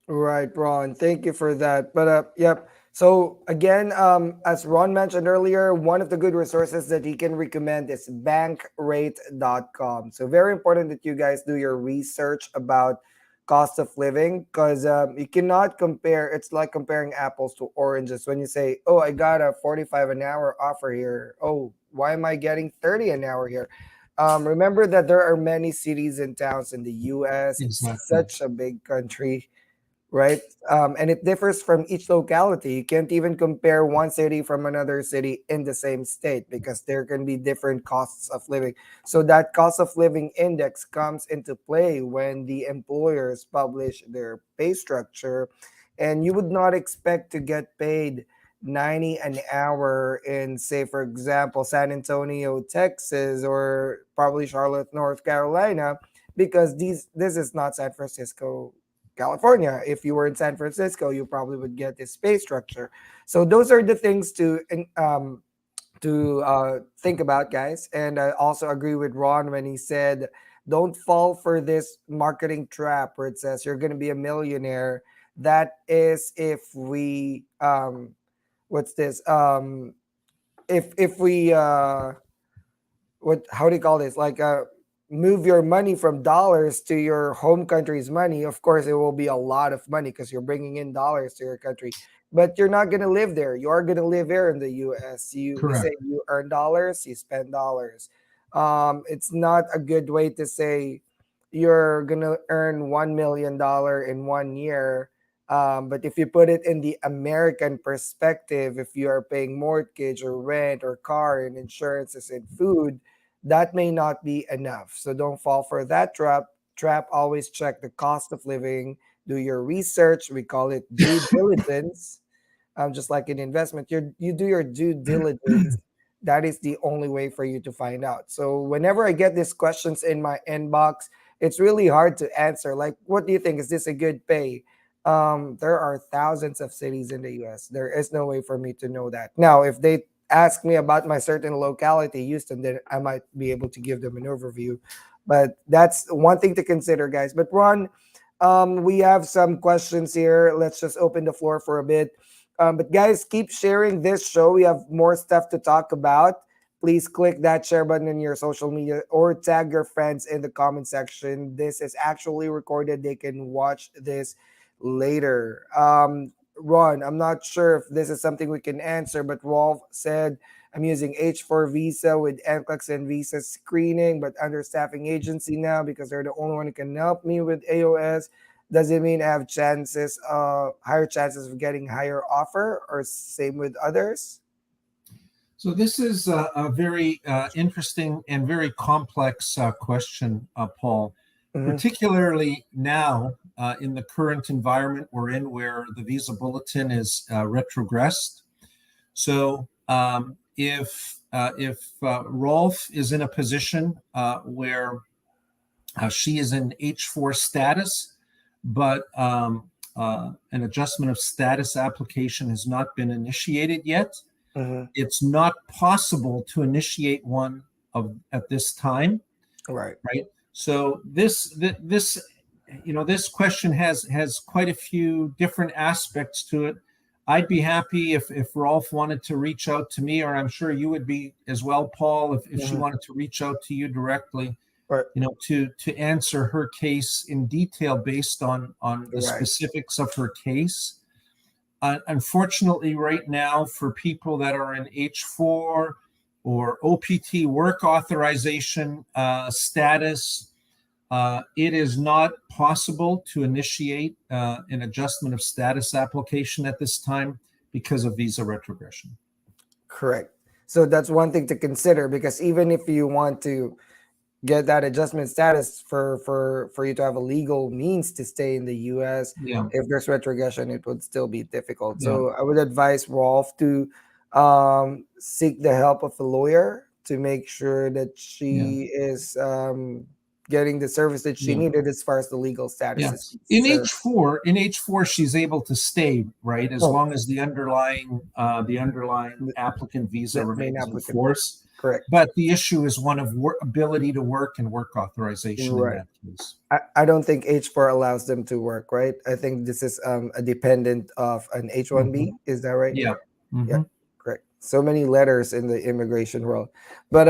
Right, Ron. Thank you for that. But yep. So again, as Ron mentioned earlier, one of the good resources that he can recommend is bankrate.com. So very important that you guys do your research about cost of living, because you cannot compare. It's like comparing apples to oranges. When you say, oh, I got a 45 an hour offer here. Oh, why am I getting 30 an hour here? Remember that there are many cities and towns in the US. Exactly. It's such a big country, right? And it differs from each locality. You can't even compare one city from another city in the same state because there can be different costs of living. So that cost of living index comes into play when the employers publish their pay structure. And you would not expect to get paid 90 an hour in, say, for example, San Antonio, Texas, or probably Charlotte, North Carolina, because this is not San Francisco, California. If you were in San Francisco, you probably would get this pay structure. So those are the things to think about, guys. And I also agree with Ron when he said, don't fall for this marketing trap where it says you're going to be a millionaire. That is if we what's this? If we what how do you call this? Like move your money from dollars to your home country's money. Of course, it will be a lot of money because you're bringing in dollars to your country, but you're not going to live there. You are going to live here in the US. We Correct. say you earn dollars, you spend dollars. It's not a good way to say you're going to earn $1 million in 1 year. But if you put it in the American perspective, if you are paying mortgage or rent or car and insurances and food, that may not be enough. So don't fall for that trap. Always check the cost of living. Do your research. We call it due diligence. Just like an investment, you do your due diligence. That is the only way for you to find out. So whenever I get these questions in my inbox, it's really hard to answer. Like, what do you think? Is this a good pay? There are thousands of cities in the US. There is no way for me to know that. Now, if they ask me about my certain locality, Houston, then I might be able to give them an overview. But that's one thing to consider, guys. But Ron, we have some questions here. Let's just open the floor for a bit. But guys, keep sharing this show. We have more stuff to talk about. Please click that share button in your social media or tag your friends in the comment section. This is actually recorded. They can watch this later. Ron, I'm not sure if this is something we can answer, but Rolf said, I'm using H4 visa with NCLEX and visa screening, but understaffing agency now because they're the only one who can help me with AOS. Does it mean I have higher chances of getting higher offer, or same with others? So this is a very interesting and very complex question, Paul. Particularly now in the current environment we're in, where the visa bulletin is retrogressed. So if Rolf is in a position where she is in H4 status, but an adjustment of status application has not been initiated yet, it's not possible to initiate one at this time. Right. So this question has quite a few different aspects to it. I'd be happy if Rolf wanted to reach out to me, or I'm sure you would be as well, Paul, if she wanted to reach out to you directly, right. To answer her case in detail based on the specifics of her case. Unfortunately, right now, for people that are in H4 or OPT work authorization status, it is not possible to initiate an adjustment of status application at this time because of visa retrogression. Correct. So that's one thing to consider, because even if you want to get that adjustment status for you to have a legal means to stay in the US, if there's retrogression, it would still be difficult. So I would advise Rolf to seek the help of a lawyer to make sure that she is getting the service that she needed as far as the legal status is in H4 she's able to stay, right, as long as the underlying applicant visa remains in force. Correct. But the issue is one of ability to work and work authorization in that case. I don't think H4 allows them to work, right? I think this is a dependent of an H1B. Is that right? Yeah. Yeah. Correct. So many letters in the immigration world. But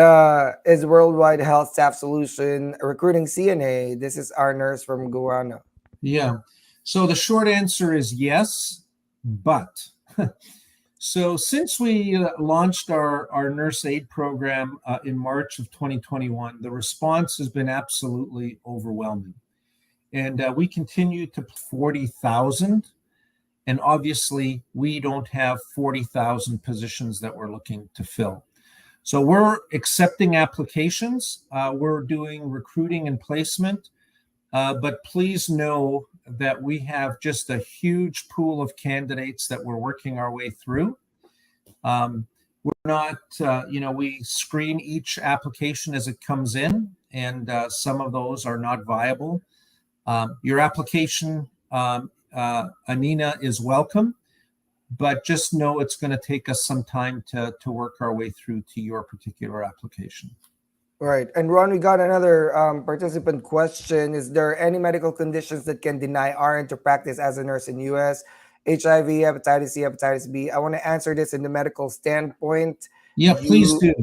is Worldwide Health Staff Solution recruiting CNA? This is our nurse from Guyana. Yeah. So the short answer is yes, but so since we launched our nurse aid program in March of 2021, the response has been absolutely overwhelming. And we continue to 40,000. And obviously, we don't have 40,000 positions that we're looking to fill. So we're accepting applications. We're doing recruiting and placement. But please know that we have just a huge pool of candidates that we're working our way through. We're not, we screen each application as it comes in, and some of those are not viable. Your application, Anina, is welcome, but just know it's going to take us some time to work our way through to your particular application. Right. And Ron, we got another participant question. Is there any medical conditions that can deny RN to practice as a nurse in U.S.? HIV, hepatitis C, hepatitis B. I want to answer this in the medical standpoint. Yeah, please do.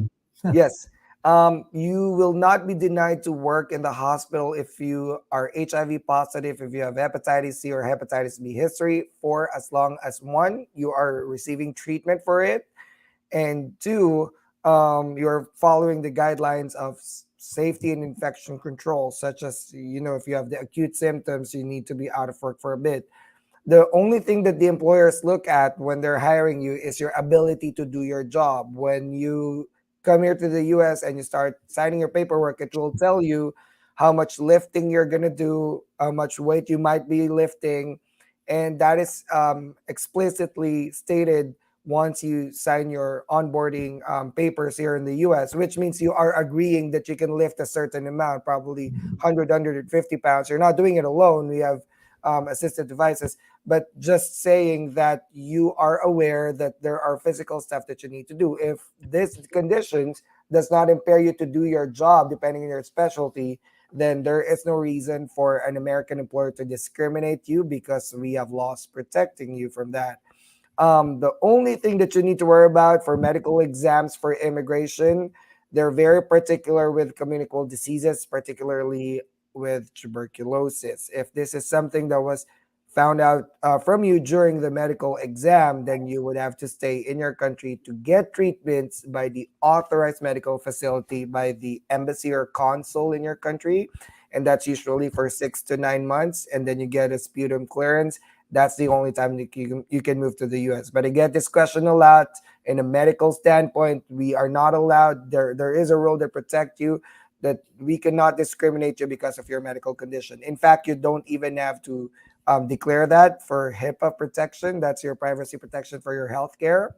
Yes. You will not be denied to work in the hospital if you are HIV positive, if you have hepatitis C or hepatitis B history, for as long as, one, you are receiving treatment for it, and two, you're following the guidelines of safety and infection control, such as, if you have the acute symptoms, you need to be out of work for a bit. The only thing that the employers look at when they're hiring you is your ability to do your job. When you come here to the US and you start signing your paperwork, it will tell you how much lifting you're going to do, how much weight you might be lifting. And that is explicitly stated once you sign your onboarding papers here in the US, which means you are agreeing that you can lift a certain amount, probably 100, 150 pounds. You're not doing it alone. We have assistive devices, but just saying that you are aware that there are physical stuff that you need to do. If this conditions does not impair you to do your job, depending on your specialty, then there is no reason for an American employer to discriminate you, because we have laws protecting you from that. The only thing that you need to worry about for medical exams for immigration, they're very particular with communicable diseases, particularly with tuberculosis. If this is something that was found out from you during the medical exam, then you would have to stay in your country to get treatments by the authorized medical facility, by the embassy or consul in your country. And that's usually for 6 to 9 months. And then you get a sputum clearance. That's the only time that you can move to the US. But I get this question a lot. In a medical standpoint, we are not allowed. There is a rule that protects you, that we cannot discriminate you because of your medical condition. In fact, you don't even have to declare that for HIPAA protection. That's your privacy protection for your healthcare.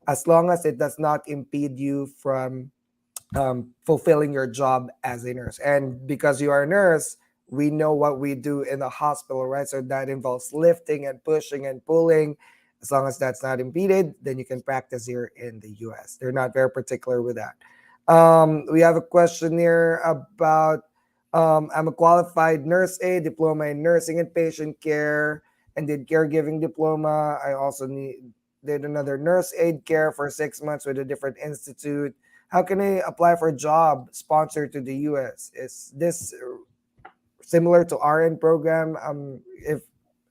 as long as it does not impede you from fulfilling your job as a nurse. And because you are a nurse, we know what we do in the hospital, right? So that involves lifting and pushing and pulling. As long as that's not impeded, then you can practice here in the US. They're not very particular with that. We have a question here about I'm a qualified nurse aide, diploma in nursing and patient care, and did caregiving diploma. I also did another nurse aide care for 6 months with a different institute. How can I apply for a job sponsored to the US? Is this similar to RN program? If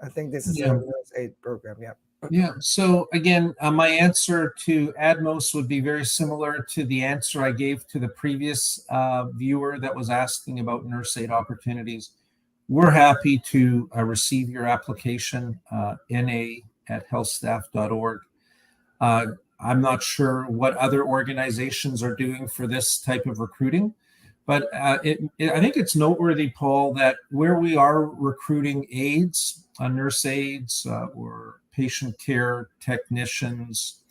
I think this is a nurse aid program. Yeah. Yeah. So again, my answer to Admos would be very similar to the answer I gave to the previous viewer that was asking about nurse aid opportunities. We're happy to receive your application, na@healthstaff.org. I'm not sure what other organizations are doing for this type of recruiting, but I think it's noteworthy, Paul, that where we are recruiting aides, nurse aides, or patient care technicians,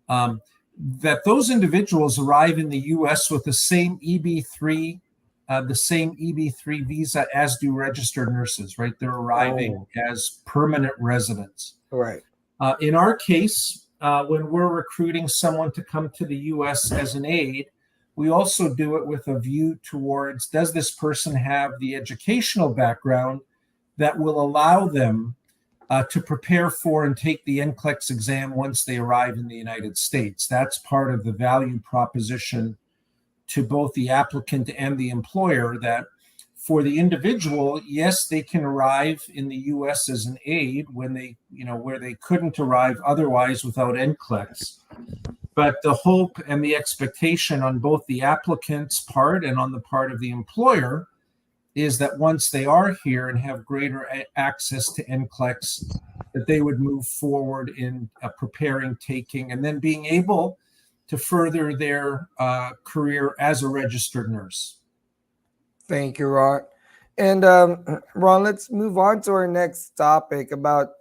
that those individuals arrive in the U.S. with the same EB3 visa as do registered nurses, right? They're arriving as permanent residents. Right. In our case, when we're recruiting someone to come to the U.S. as an aide, we also do it with a view towards, does this person have the educational background that will allow them to prepare for and take the NCLEX exam once they arrive in the United States? That's part of the value proposition to both the applicant and the employer, that for the individual, yes, they can arrive in the U.S. as an aide when they, where they couldn't arrive otherwise without NCLEX. But the hope and the expectation on both the applicant's part and on the part of the employer is that once they are here and have greater access to NCLEX, that they would move forward in preparing, taking, and then being able to further their career as a registered nurse. Thank you, Ron. And Ron, let's move on to our next topic about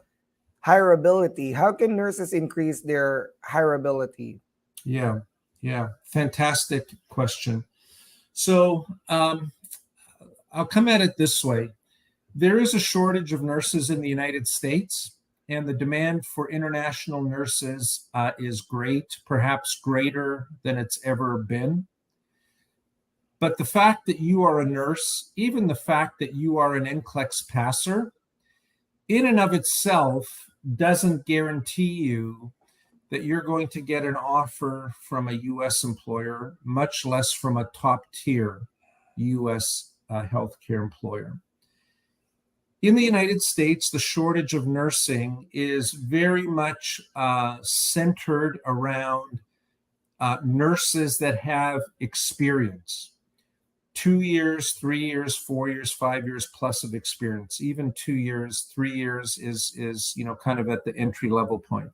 hireability. How can nurses increase their hireability? Yeah, fantastic question. So I'll come at it this way. There is a shortage of nurses in the United States, and the demand for international nurses is great, perhaps greater than it's ever been. But the fact that you are a nurse, even the fact that you are an NCLEX passer, in and of itself doesn't guarantee you that you're going to get an offer from a U.S. employer, much less from a top-tier U.S. Healthcare employer. In the United States, the shortage of nursing is very much centered around nurses that have experience. 2 years, 3 years, 4 years, 5 years plus of experience. Even 2 years, 3 years is kind of at the entry level point.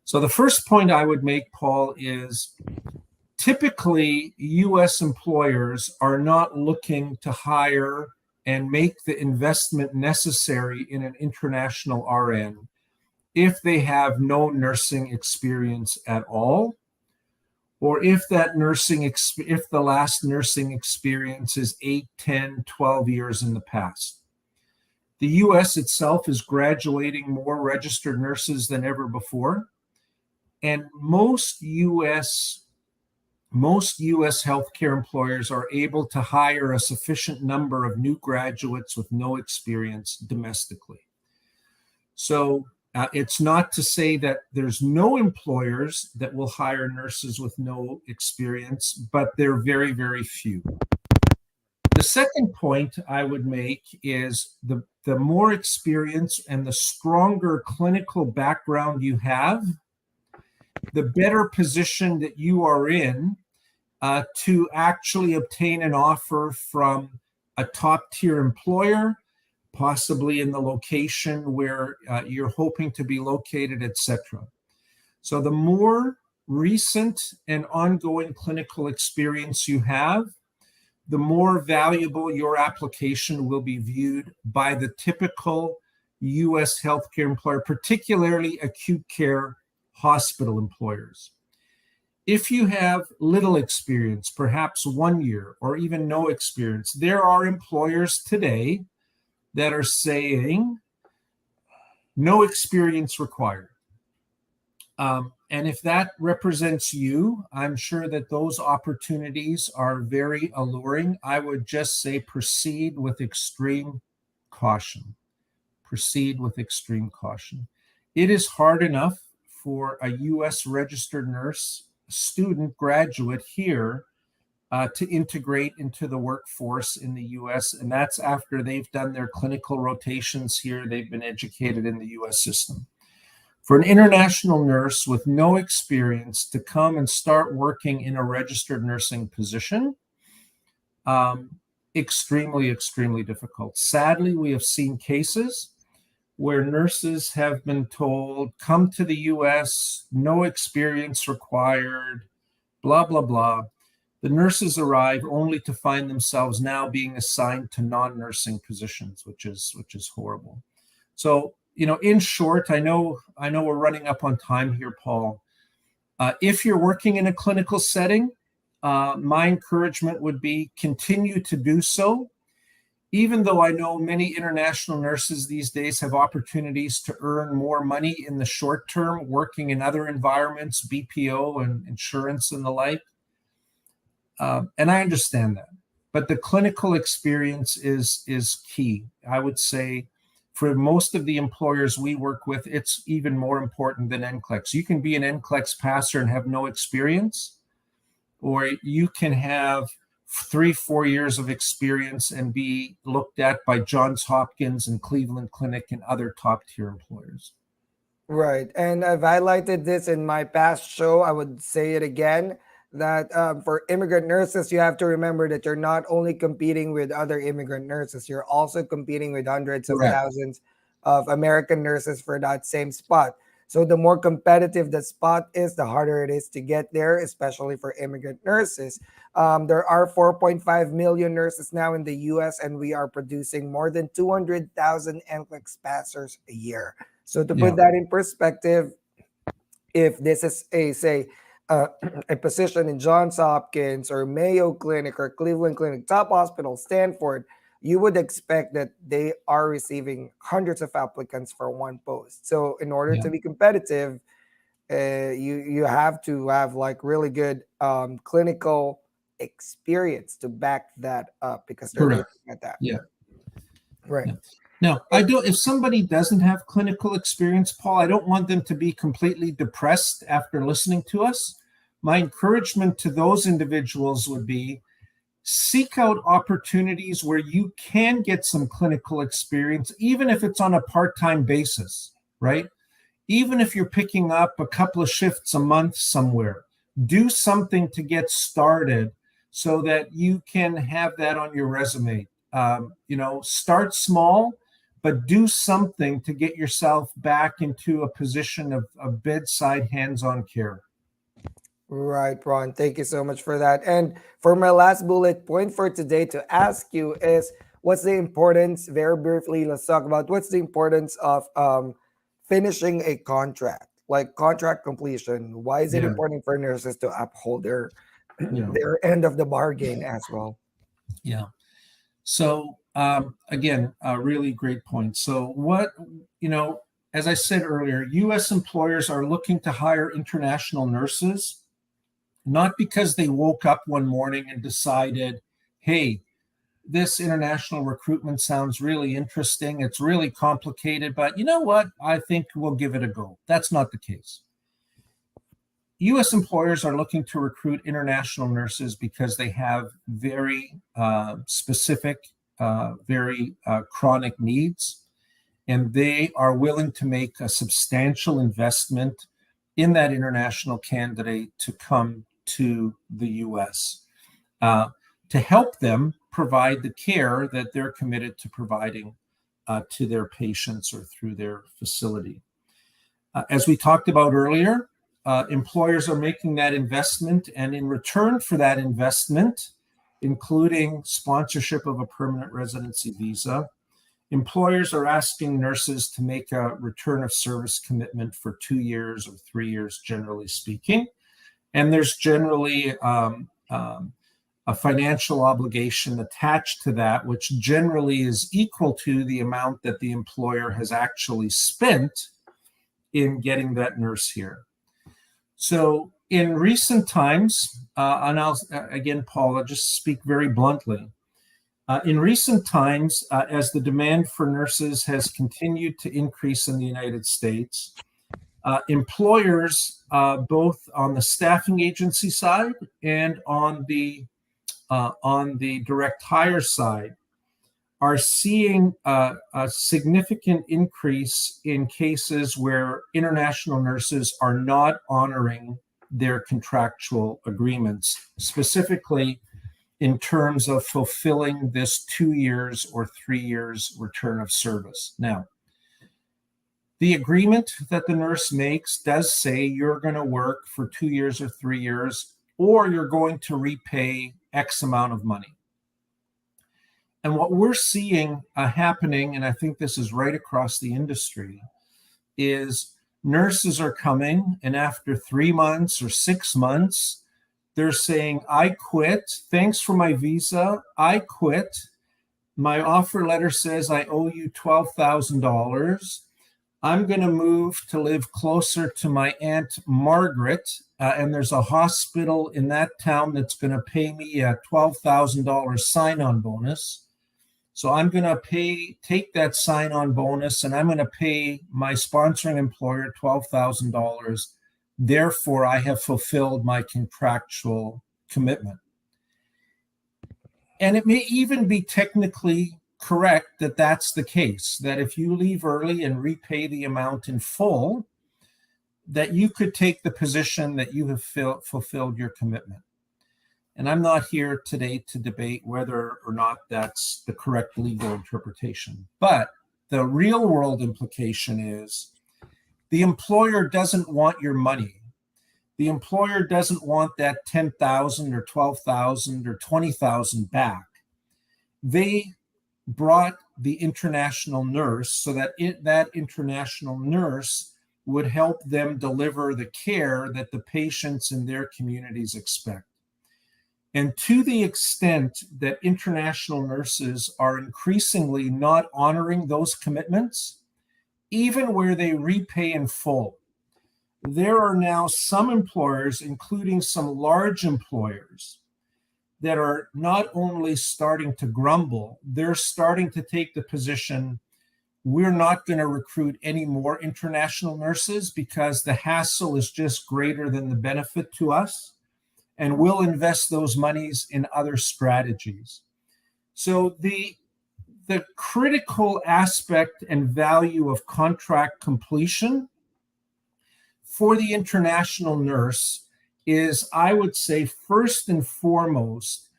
So the first point I would make, Paul, is typically U.S. employers are not looking to hire and make the investment necessary in an international RN if they have no nursing experience at all, or if the last nursing experience is 8, 10, 12 years in the past. The U.S. itself is graduating more registered nurses than ever before, and most U.S. healthcare employers are able to hire a sufficient number of new graduates with no experience domestically. So it's not to say that there's no employers that will hire nurses with no experience, but they're very, very few. The second point I would make is the more experience and the stronger clinical background you have, the better position that you are in to actually obtain an offer from a top-tier employer, possibly in the location where you're hoping to be located, etc. So the more recent and ongoing clinical experience you have, the more valuable your application will be viewed by the typical U.S. healthcare employer, particularly acute care hospital employers. If you have little experience, perhaps 1 year or even no experience, there are employers today that are saying no experience required. And if that represents you, I'm sure that those opportunities are very alluring. I would just say proceed with extreme caution. Proceed with extreme caution. It is hard enough for a U.S. registered nurse student graduate here to integrate into the workforce in the U.S., and that's after they've done their clinical rotations here. They've been educated in the U.S. system. For an international nurse with no experience to come and start working in a registered nursing position, extremely, extremely difficult. Sadly, we have seen cases where nurses have been told, come to the U.S., no experience required, blah, blah, blah. The nurses arrive only to find themselves now being assigned to non-nursing positions, which is horrible. So, in short, I know we're running up on time here, Paul. If you're working in a clinical setting, my encouragement would be continue to do so. Even though I know many international nurses these days have opportunities to earn more money in the short term, working in other environments, BPO and insurance and the like. And I understand that. But the clinical experience is key. I would say for most of the employers we work with, it's even more important than NCLEX. You can be an NCLEX passer and have no experience, or you can have 3-4 years of experience and be looked at by Johns Hopkins and Cleveland Clinic and other top tier employers. Right. And I've highlighted this in my past show. I would say it again, that for immigrant nurses, you have to remember that you're not only competing with other immigrant nurses, you're also competing with hundreds of thousands of American nurses for that same spot. So the more competitive the spot is, the harder it is to get there, especially for immigrant nurses. There are 4.5 million nurses now in the U.S., and we are producing more than 200,000 NCLEX passers a year. So to put that in perspective, if this is a position in Johns Hopkins or Mayo Clinic or Cleveland Clinic, top hospital, Stanford, you would expect that they are receiving hundreds of applicants for one post. So in order to be competitive, you have to have like really good clinical experience to back that up, because they're looking at that. Right. Now, if somebody doesn't have clinical experience, Paul, I don't want them to be completely depressed after listening to us. My encouragement to those individuals would be seek out opportunities where you can get some clinical experience, even if it's on a part-time basis, right? Even if you're picking up a couple of shifts a month somewhere, do something to get started so that you can have that on your resume. Start small, but do something to get yourself back into a position of bedside hands-on care. Right, Ron. Thank you so much for that. And for my last bullet point for today to ask you is, what's the importance, very briefly, let's talk about what's the importance of finishing a contract, like contract completion. Why is it important for nurses to uphold their end of the bargain as well? Yeah. So again, a really great point. So as I said earlier, U.S. employers are looking to hire international nurses, not because they woke up one morning and decided, hey, this international recruitment sounds really interesting. It's really complicated, but you know what? I think we'll give it a go. That's not the case. U.S. employers are looking to recruit international nurses because they have very specific, very chronic needs, and they are willing to make a substantial investment in that international candidate to come to the U.S. To help them provide the care that they're committed to providing to their patients or through their facility. As we talked about earlier, employers are making that investment, and in return for that investment, including sponsorship of a permanent residency visa employers are asking nurses to make a return of service commitment for 2 years or 3 years, generally speaking. And there's generally a financial obligation attached to that, which generally is equal to the amount that the employer has actually spent in getting that nurse here. So in recent times, and again, Paul, I'll just speak very bluntly. In recent times, as the demand for nurses has continued to increase in the United States, employers, both on the staffing agency side and on the direct hire side, are seeing a significant increase in cases where international nurses are not honoring their contractual agreements, specifically in terms of fulfilling this 2 years or 3 years return of service. Now, the agreement that the nurse makes does say you're going to work for 2 years or 3 years, or you're going to repay X amount of money. And what we're seeing happening, and I think this is right across the industry, is nurses are coming, and after 3 months or 6 months, they're saying, I quit. Thanks for my visa. I quit. My offer letter says I owe you $12,000. I'm going to move to live closer to my Aunt Margaret, and there's a hospital in that town that's going to pay me a $12,000 sign-on bonus. So I'm going to take that sign-on bonus, and I'm going to pay my sponsoring employer $12,000. Therefore, I have fulfilled my contractual commitment. And it may even be technically correct that that's the case, that if you leave early and repay the amount in full, that you could take the position that you have fulfilled your commitment. And I'm not here today to debate whether or not that's the correct legal interpretation. But the real world implication is the employer doesn't want your money. The employer doesn't want that $10,000 or $12,000 or $20,000 back. They brought the international nurse so that that international nurse would help them deliver the care that the patients in their communities expect. And to the extent that international nurses are increasingly not honoring those commitments, even where they repay in full, there are now some employers, including some large employers, that are not only starting to grumble, they're starting to take the position, we're not going to recruit any more international nurses because the hassle is just greater than the benefit to us, and we'll invest those monies in other strategies. So the critical aspect and value of contract completion for the international nurse is, I would say, first and foremost,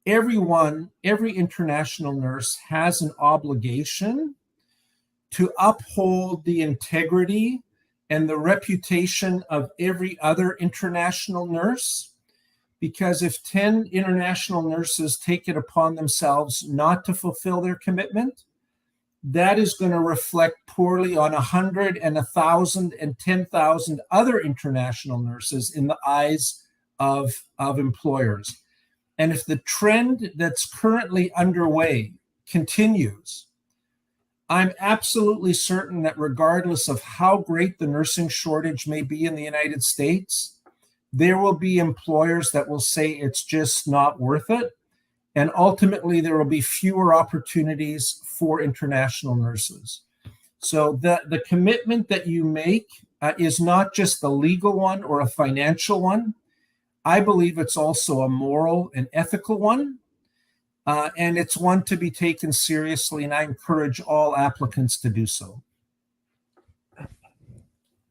every international nurse has an obligation to uphold the integrity and the reputation of every other international nurse. Because if 10 international nurses take it upon themselves not to fulfill their commitment, that is going to reflect poorly on 100 and 1,000 and 10,000 other international nurses in the eyes of employers. And if the trend that's currently underway continues, I'm absolutely certain that regardless of how great the nursing shortage may be in the United States, there will be employers that will say it's just not worth it. And ultimately, there will be fewer opportunities for international nurses. So the commitment that you make is not just a legal one or a financial one. I believe it's also a moral and ethical one. And it's one to be taken seriously, and I encourage all applicants to do so.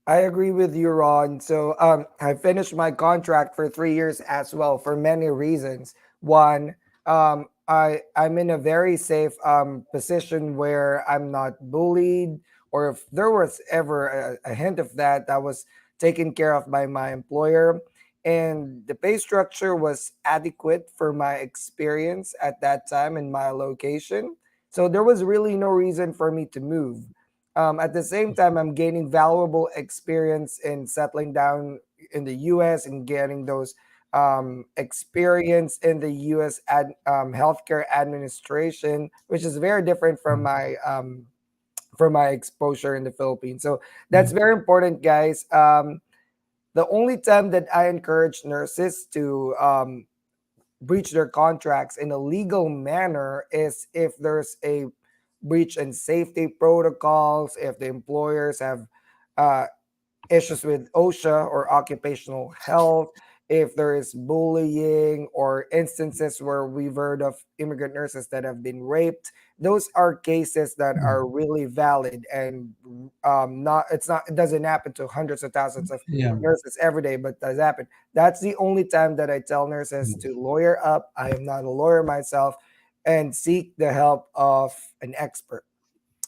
I agree with you, Ron. So I finished my contract for 3 years as well for many reasons. One, I'm in a very safe position where I'm not bullied, or if there was ever a hint of that, that was taken care of by my employer. And the pay structure was adequate for my experience at that time in my location. So there was really no reason for me to move. At the same time, I'm gaining valuable experience in settling down in the US and getting those experience in the US healthcare administration, which is very different from my exposure in the Philippines. So that's Mhm. very important, guys. The only time that I encourage nurses to breach their contracts in a legal manner is if there's a breach in safety protocols, if the employers have uh, issues with OSHA or occupational health, if there is bullying or instances where we've heard of immigrant nurses that have been raped. Those are cases that are really valid and not it's not it doesn't happen to hundreds of thousands of Yeah. nurses every day, but does happen. That's the only time that I tell nurses to lawyer up. I am not a lawyer myself, and seek the help of an expert.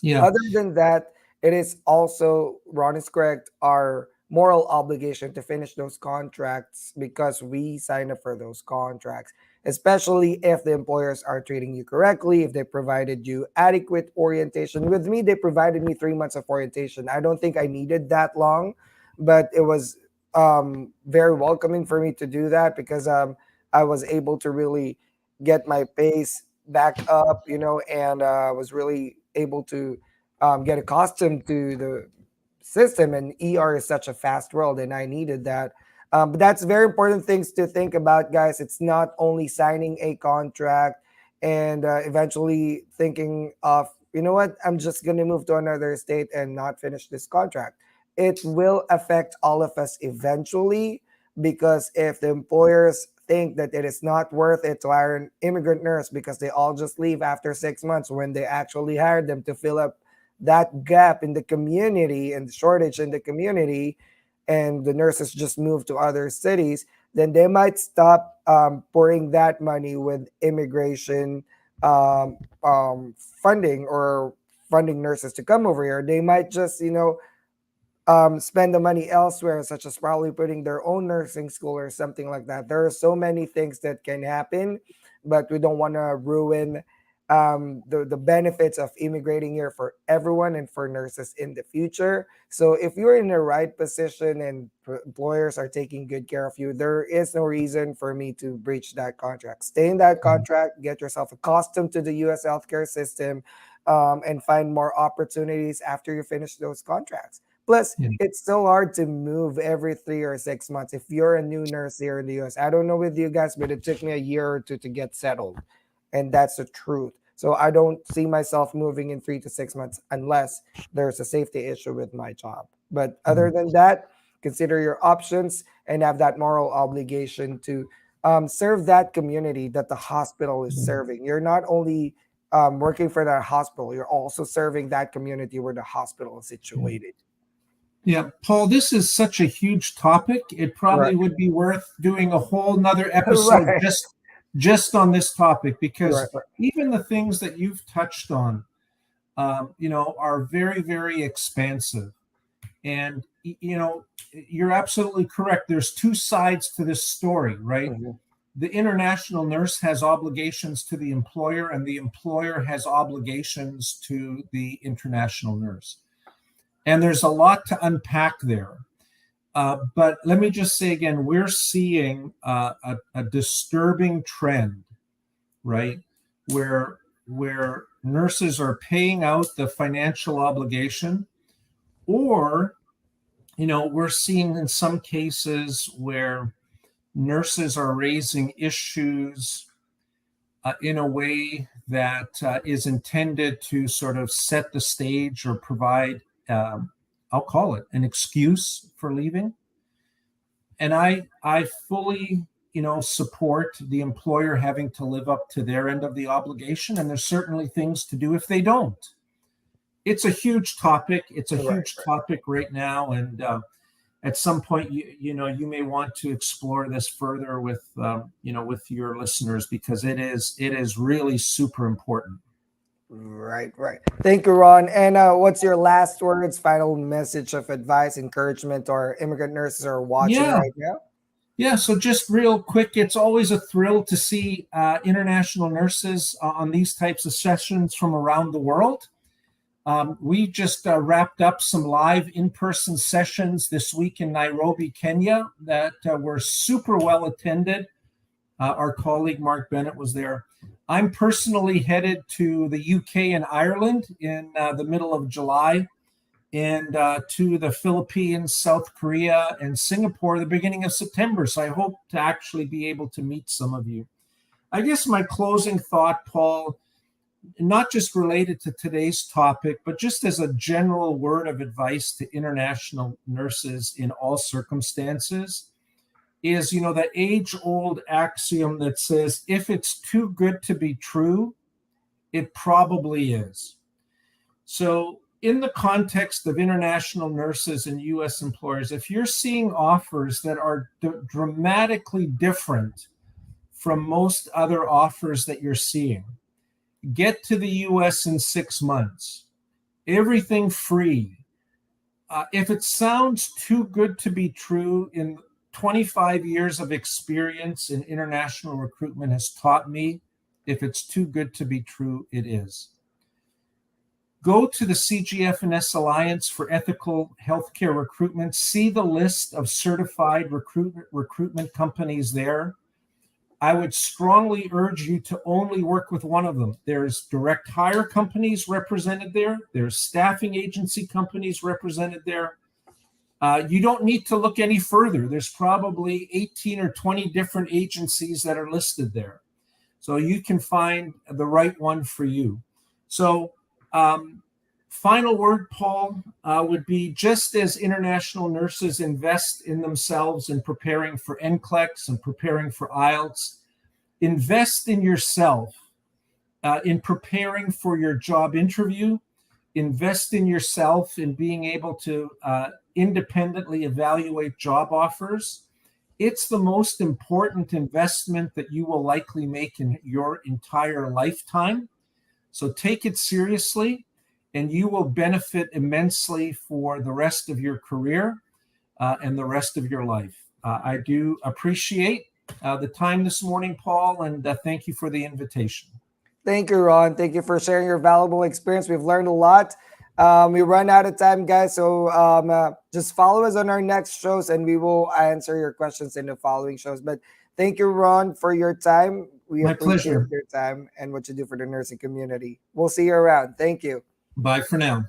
Yeah. Other than that, it is also, Ron is correct, our moral obligation to finish those contracts because we sign up for those contracts, especially if the employers are treating you correctly, if they provided you adequate orientation. With me, they provided me 3 months of orientation. I don't think I needed that long, but it was very welcoming for me to do that because I was able to really get my pace back up, and was really able to get accustomed to the system. And ER is such a fast world, and I needed that. But that's very important things to think about, guys. It's not only signing a contract and eventually thinking of, you know what, I'm just going to move to another state and not finish this contract. It will affect all of us eventually because if the employers think that it is not worth it to hire an immigrant nurse because they all just leave after 6 months when they actually hired them to fill up that gap in the community and the shortage in the community, and the nurses just move to other cities, then they might stop pouring that money with immigration funding or funding nurses to come over here. They might just, spend the money elsewhere, such as probably putting their own nursing school or something like that. There are so many things that can happen, but we don't want to ruin the benefits of immigrating here for everyone and for nurses in the future. So if you're in the right position and employers are taking good care of you, there is no reason for me to breach that contract. Stay in that contract, get yourself accustomed to the US healthcare system, and find more opportunities after you finish those contracts. Plus, Yeah. it's so hard to move every 3 or 6 months. If you're a new nurse here in the US, I don't know with you guys, but it took me a year or two to get settled. And that's the truth. So I don't see myself moving in 3 to 6 months unless there's a safety issue with my job. But other than that, consider your options and have that moral obligation to serve that community that the hospital is serving. You're not only working for that hospital, you're also serving that community where the hospital is situated. Yeah, Paul, this is such a huge topic. It Right. probably would be worth doing a whole nother episode Right. just on this topic Right. because even the things that you've touched on, are very, very expansive. And you're absolutely correct. There's two sides to this story, right? Mhm. The international nurse has obligations to the employer, and the employer has obligations to the international nurse. And there's a lot to unpack there. But let me just say again, we're seeing a disturbing trend, right? Where nurses are paying out the financial obligation, or we're seeing in some cases where nurses are raising issues in a way that is intended to sort of set the stage or provide, I'll call it an excuse for leaving. And I fully, support the employer having to live up to their end of the obligation. And there's certainly things to do if they don't. It's a huge topic. It's a Right. huge topic right now. And at some point, you may want to explore this further with, with your listeners because it is really super important. Right, right. Thank you, Ron. And what's your last words, final message of advice, encouragement to our immigrant nurses who are watching Yeah, right now? Yeah, so just real quick, it's always a thrill to see international nurses on these types of sessions from around the world. We just wrapped up some live in-person sessions this week in Nairobi, Kenya, that were super well attended. Our colleague Mark Bennett was there. I'm personally headed to the UK and Ireland in the middle of July, and to the Philippines, South Korea, and Singapore the beginning of September. So I hope to actually be able to meet some of you. I guess my closing thought, Paul, not just related to today's topic, but just as a general word of advice to international nurses in all circumstances, is, that age-old axiom that says, if it's too good to be true, it probably is. So in the context of international nurses and U.S. employers, if you're seeing offers that are dramatically different from most other offers that you're seeing, get to the U.S. in 6 months, everything free. If it sounds too good to be true, in 25 years of experience in international recruitment has taught me, if it's too good to be true, it is. Go to the CGF&S Alliance for Ethical Healthcare Recruitment. See the list of certified recruitment companies there. I would strongly urge you to only work with one of them. There's direct hire companies represented there. There's staffing agency companies represented there. You don't need to look any further. There's probably 18 or 20 different agencies that are listed there. So you can find the right one for you. So final word, Paul, would be, just as international nurses invest in themselves in preparing for NCLEX and preparing for IELTS, invest in yourself in preparing for your job interview. Invest in yourself in being able to independently evaluate job offers. It's the most important investment that you will likely make in your entire lifetime. So take it seriously, and you will benefit immensely for the rest of your career and the rest of your life. I do appreciate the time this morning, Paul, and thank you for the invitation. Thank you, Ron. Thank you for sharing your valuable experience. We've learned a lot. We run out of time, guys. So just follow us on our next shows, and we will answer your questions in the following shows. But thank you, Ron, for your time. We My appreciate pleasure. your time and what you do for the nursing community. We'll see you around. Thank you. Bye for now.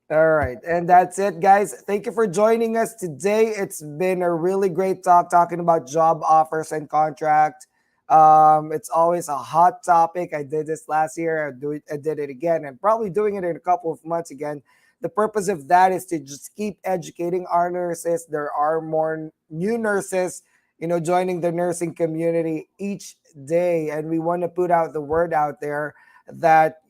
All right. And that's it, guys. Thank you for joining us today. It's been a really great talking about job offers and contract. It's always a hot topic. I did this last year. I did it again, and probably doing it in a couple of months again. The purpose of that is to just keep educating our nurses. There are more new nurses, joining the nursing community each day, and we want to put out the word out there that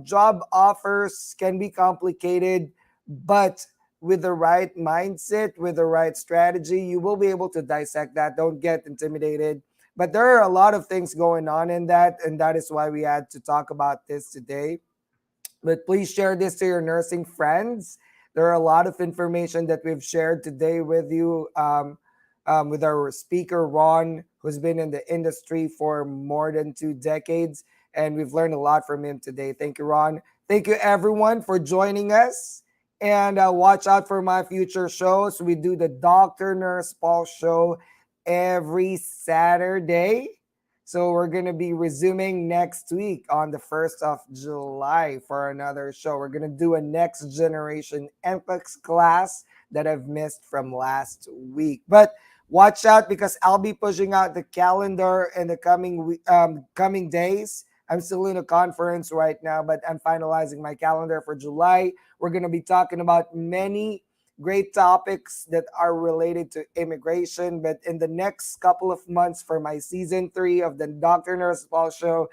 job offers can be complicated, but with the right mindset, with the right strategy, you will be able to dissect that. Don't get intimidated. But there are a lot of things going on in that, and that is why we had to talk about this today. But please share this to your nursing friends. There are a lot of information that we've shared today with you, with our speaker, Ron, who's been in the industry for more than 2 decades. And we've learned a lot from him today. Thank you, Ron. Thank you, everyone, for joining us. And watch out for my future shows. We do the DrNursePaul show every Saturday. So we're going to be resuming next week on the 1st of July for another show. We're going to do a next generation NCLEX class that I've missed from last week. But watch out, because I'll be pushing out the calendar in the coming days. I'm still in a conference right now, but I'm finalizing my calendar for July. We're going to be talking about many great topics that are related to immigration. But in the next couple of months, for my season 3 of the DrNursePaul show,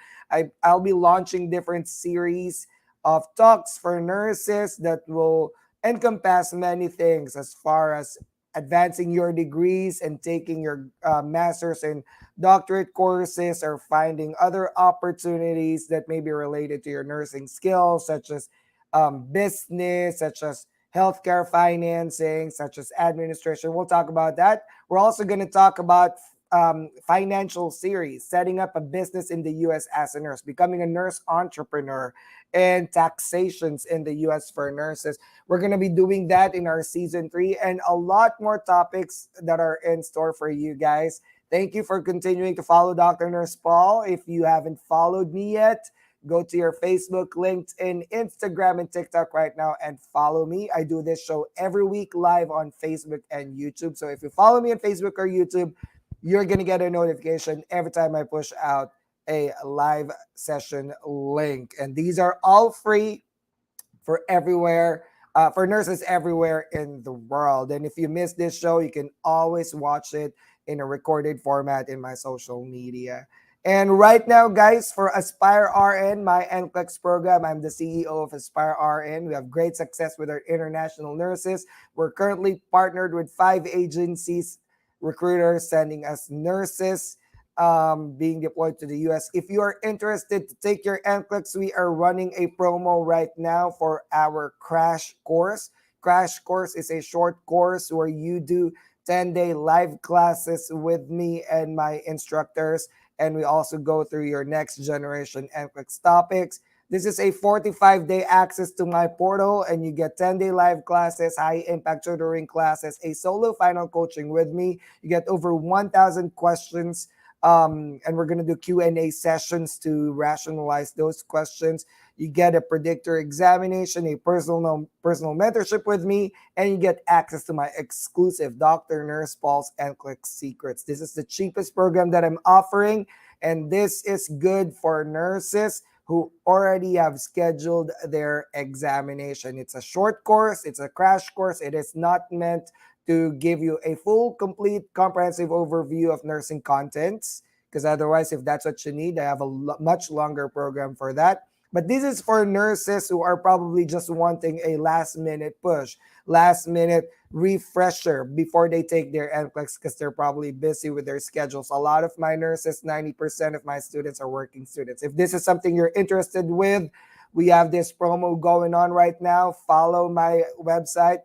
I'll be launching different series of talks for nurses that will encompass many things, as far as advancing your degrees and taking your master's and doctorate courses, or finding other opportunities that may be related to your nursing skills, such as business, such as healthcare financing, such as administration. We'll talk about that. We're also going to talk about financial series, setting up a business in the U.S. as a nurse, becoming a nurse entrepreneur, and taxations in the U.S. for nurses. We're going to be doing that in our season 3 and a lot more topics that are in store for you guys. Thank you for continuing to follow Dr. Nurse Paul. If you haven't followed me yet, go to your Facebook, LinkedIn, Instagram, and TikTok right now and follow me. I do this show every week live on Facebook and YouTube. So if you follow me on Facebook or YouTube, you're going to get a notification every time I push out a live session link. And these are all free for everywhere, for nurses everywhere in the world. And if you miss this show, you can always watch it in a recorded format in my social media. And right now, guys, for Aspire RN, my NCLEX program, I'm the CEO of Aspire RN. We have great success with our international nurses. We're currently partnered with 5 agencies, recruiters sending us nurses being deployed to the U.S. If you are interested to take your NCLEX, we are running a promo right now for our crash course. Crash course is a short course where you do 10-day live classes with me and my instructors. And we also go through your next generation NCLEX topics. This is a 45-day access to my portal, and you get 10-day live classes, high-impact tutoring classes, a solo final coaching with me. You get over 1,000 questions, and we're going to do Q&A sessions to rationalize those questions. You get a predictor examination, a personal mentorship with me, and you get access to my exclusive Dr. Nurse Paul's NCLEX Secrets. This is the cheapest program that I'm offering, and this is good for nurses who already have scheduled their examination. It's a short course. It's a crash course. It is not meant to give you a full, complete, comprehensive overview of nursing contents, because otherwise, if that's what you need, I have a much longer program for that. But this is for nurses who are probably just wanting a last-minute push, last-minute refresher before they take their NCLEX, because they're probably busy with their schedules. A lot of my nurses, 90% of my students are working students. If this is something you're interested with, we have this promo going on right now. Follow my website,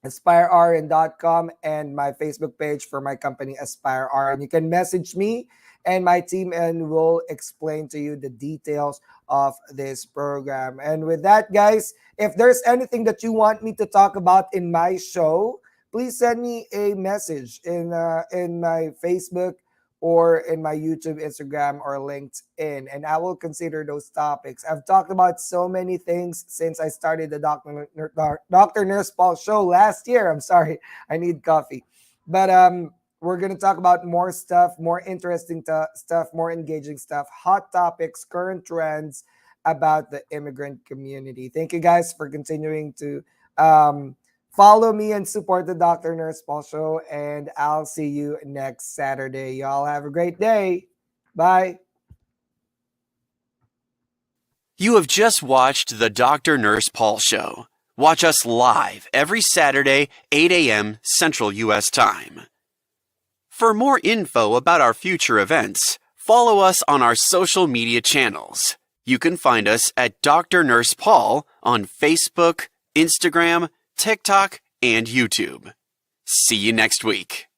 AspireRN.com, and my Facebook page for my company, Aspire RN. You can message me and my team, and we'll explain to you the details of this program. And with that, guys, if there's anything that you want me to talk about in my show, please send me a message in my Facebook or in my YouTube, Instagram, or LinkedIn, and I will consider those topics. I've talked about so many things since I started the Dr. Nurse Paul show last year. I'm sorry, I need coffee. But we're going to talk about more stuff, more interesting stuff, more engaging stuff, hot topics, current trends about the immigrant community. Thank you guys for continuing to follow me and support the Dr. Nurse Paul show. And I'll see you next Saturday. Y'all have a great day. Bye. You have just watched the Dr. Nurse Paul show. Watch us live every Saturday, 8 a.m. Central U.S. Time. For more info about our future events, follow us on our social media channels. You can find us at Dr. Nurse Paul on Facebook, Instagram, TikTok, and YouTube. See you next week.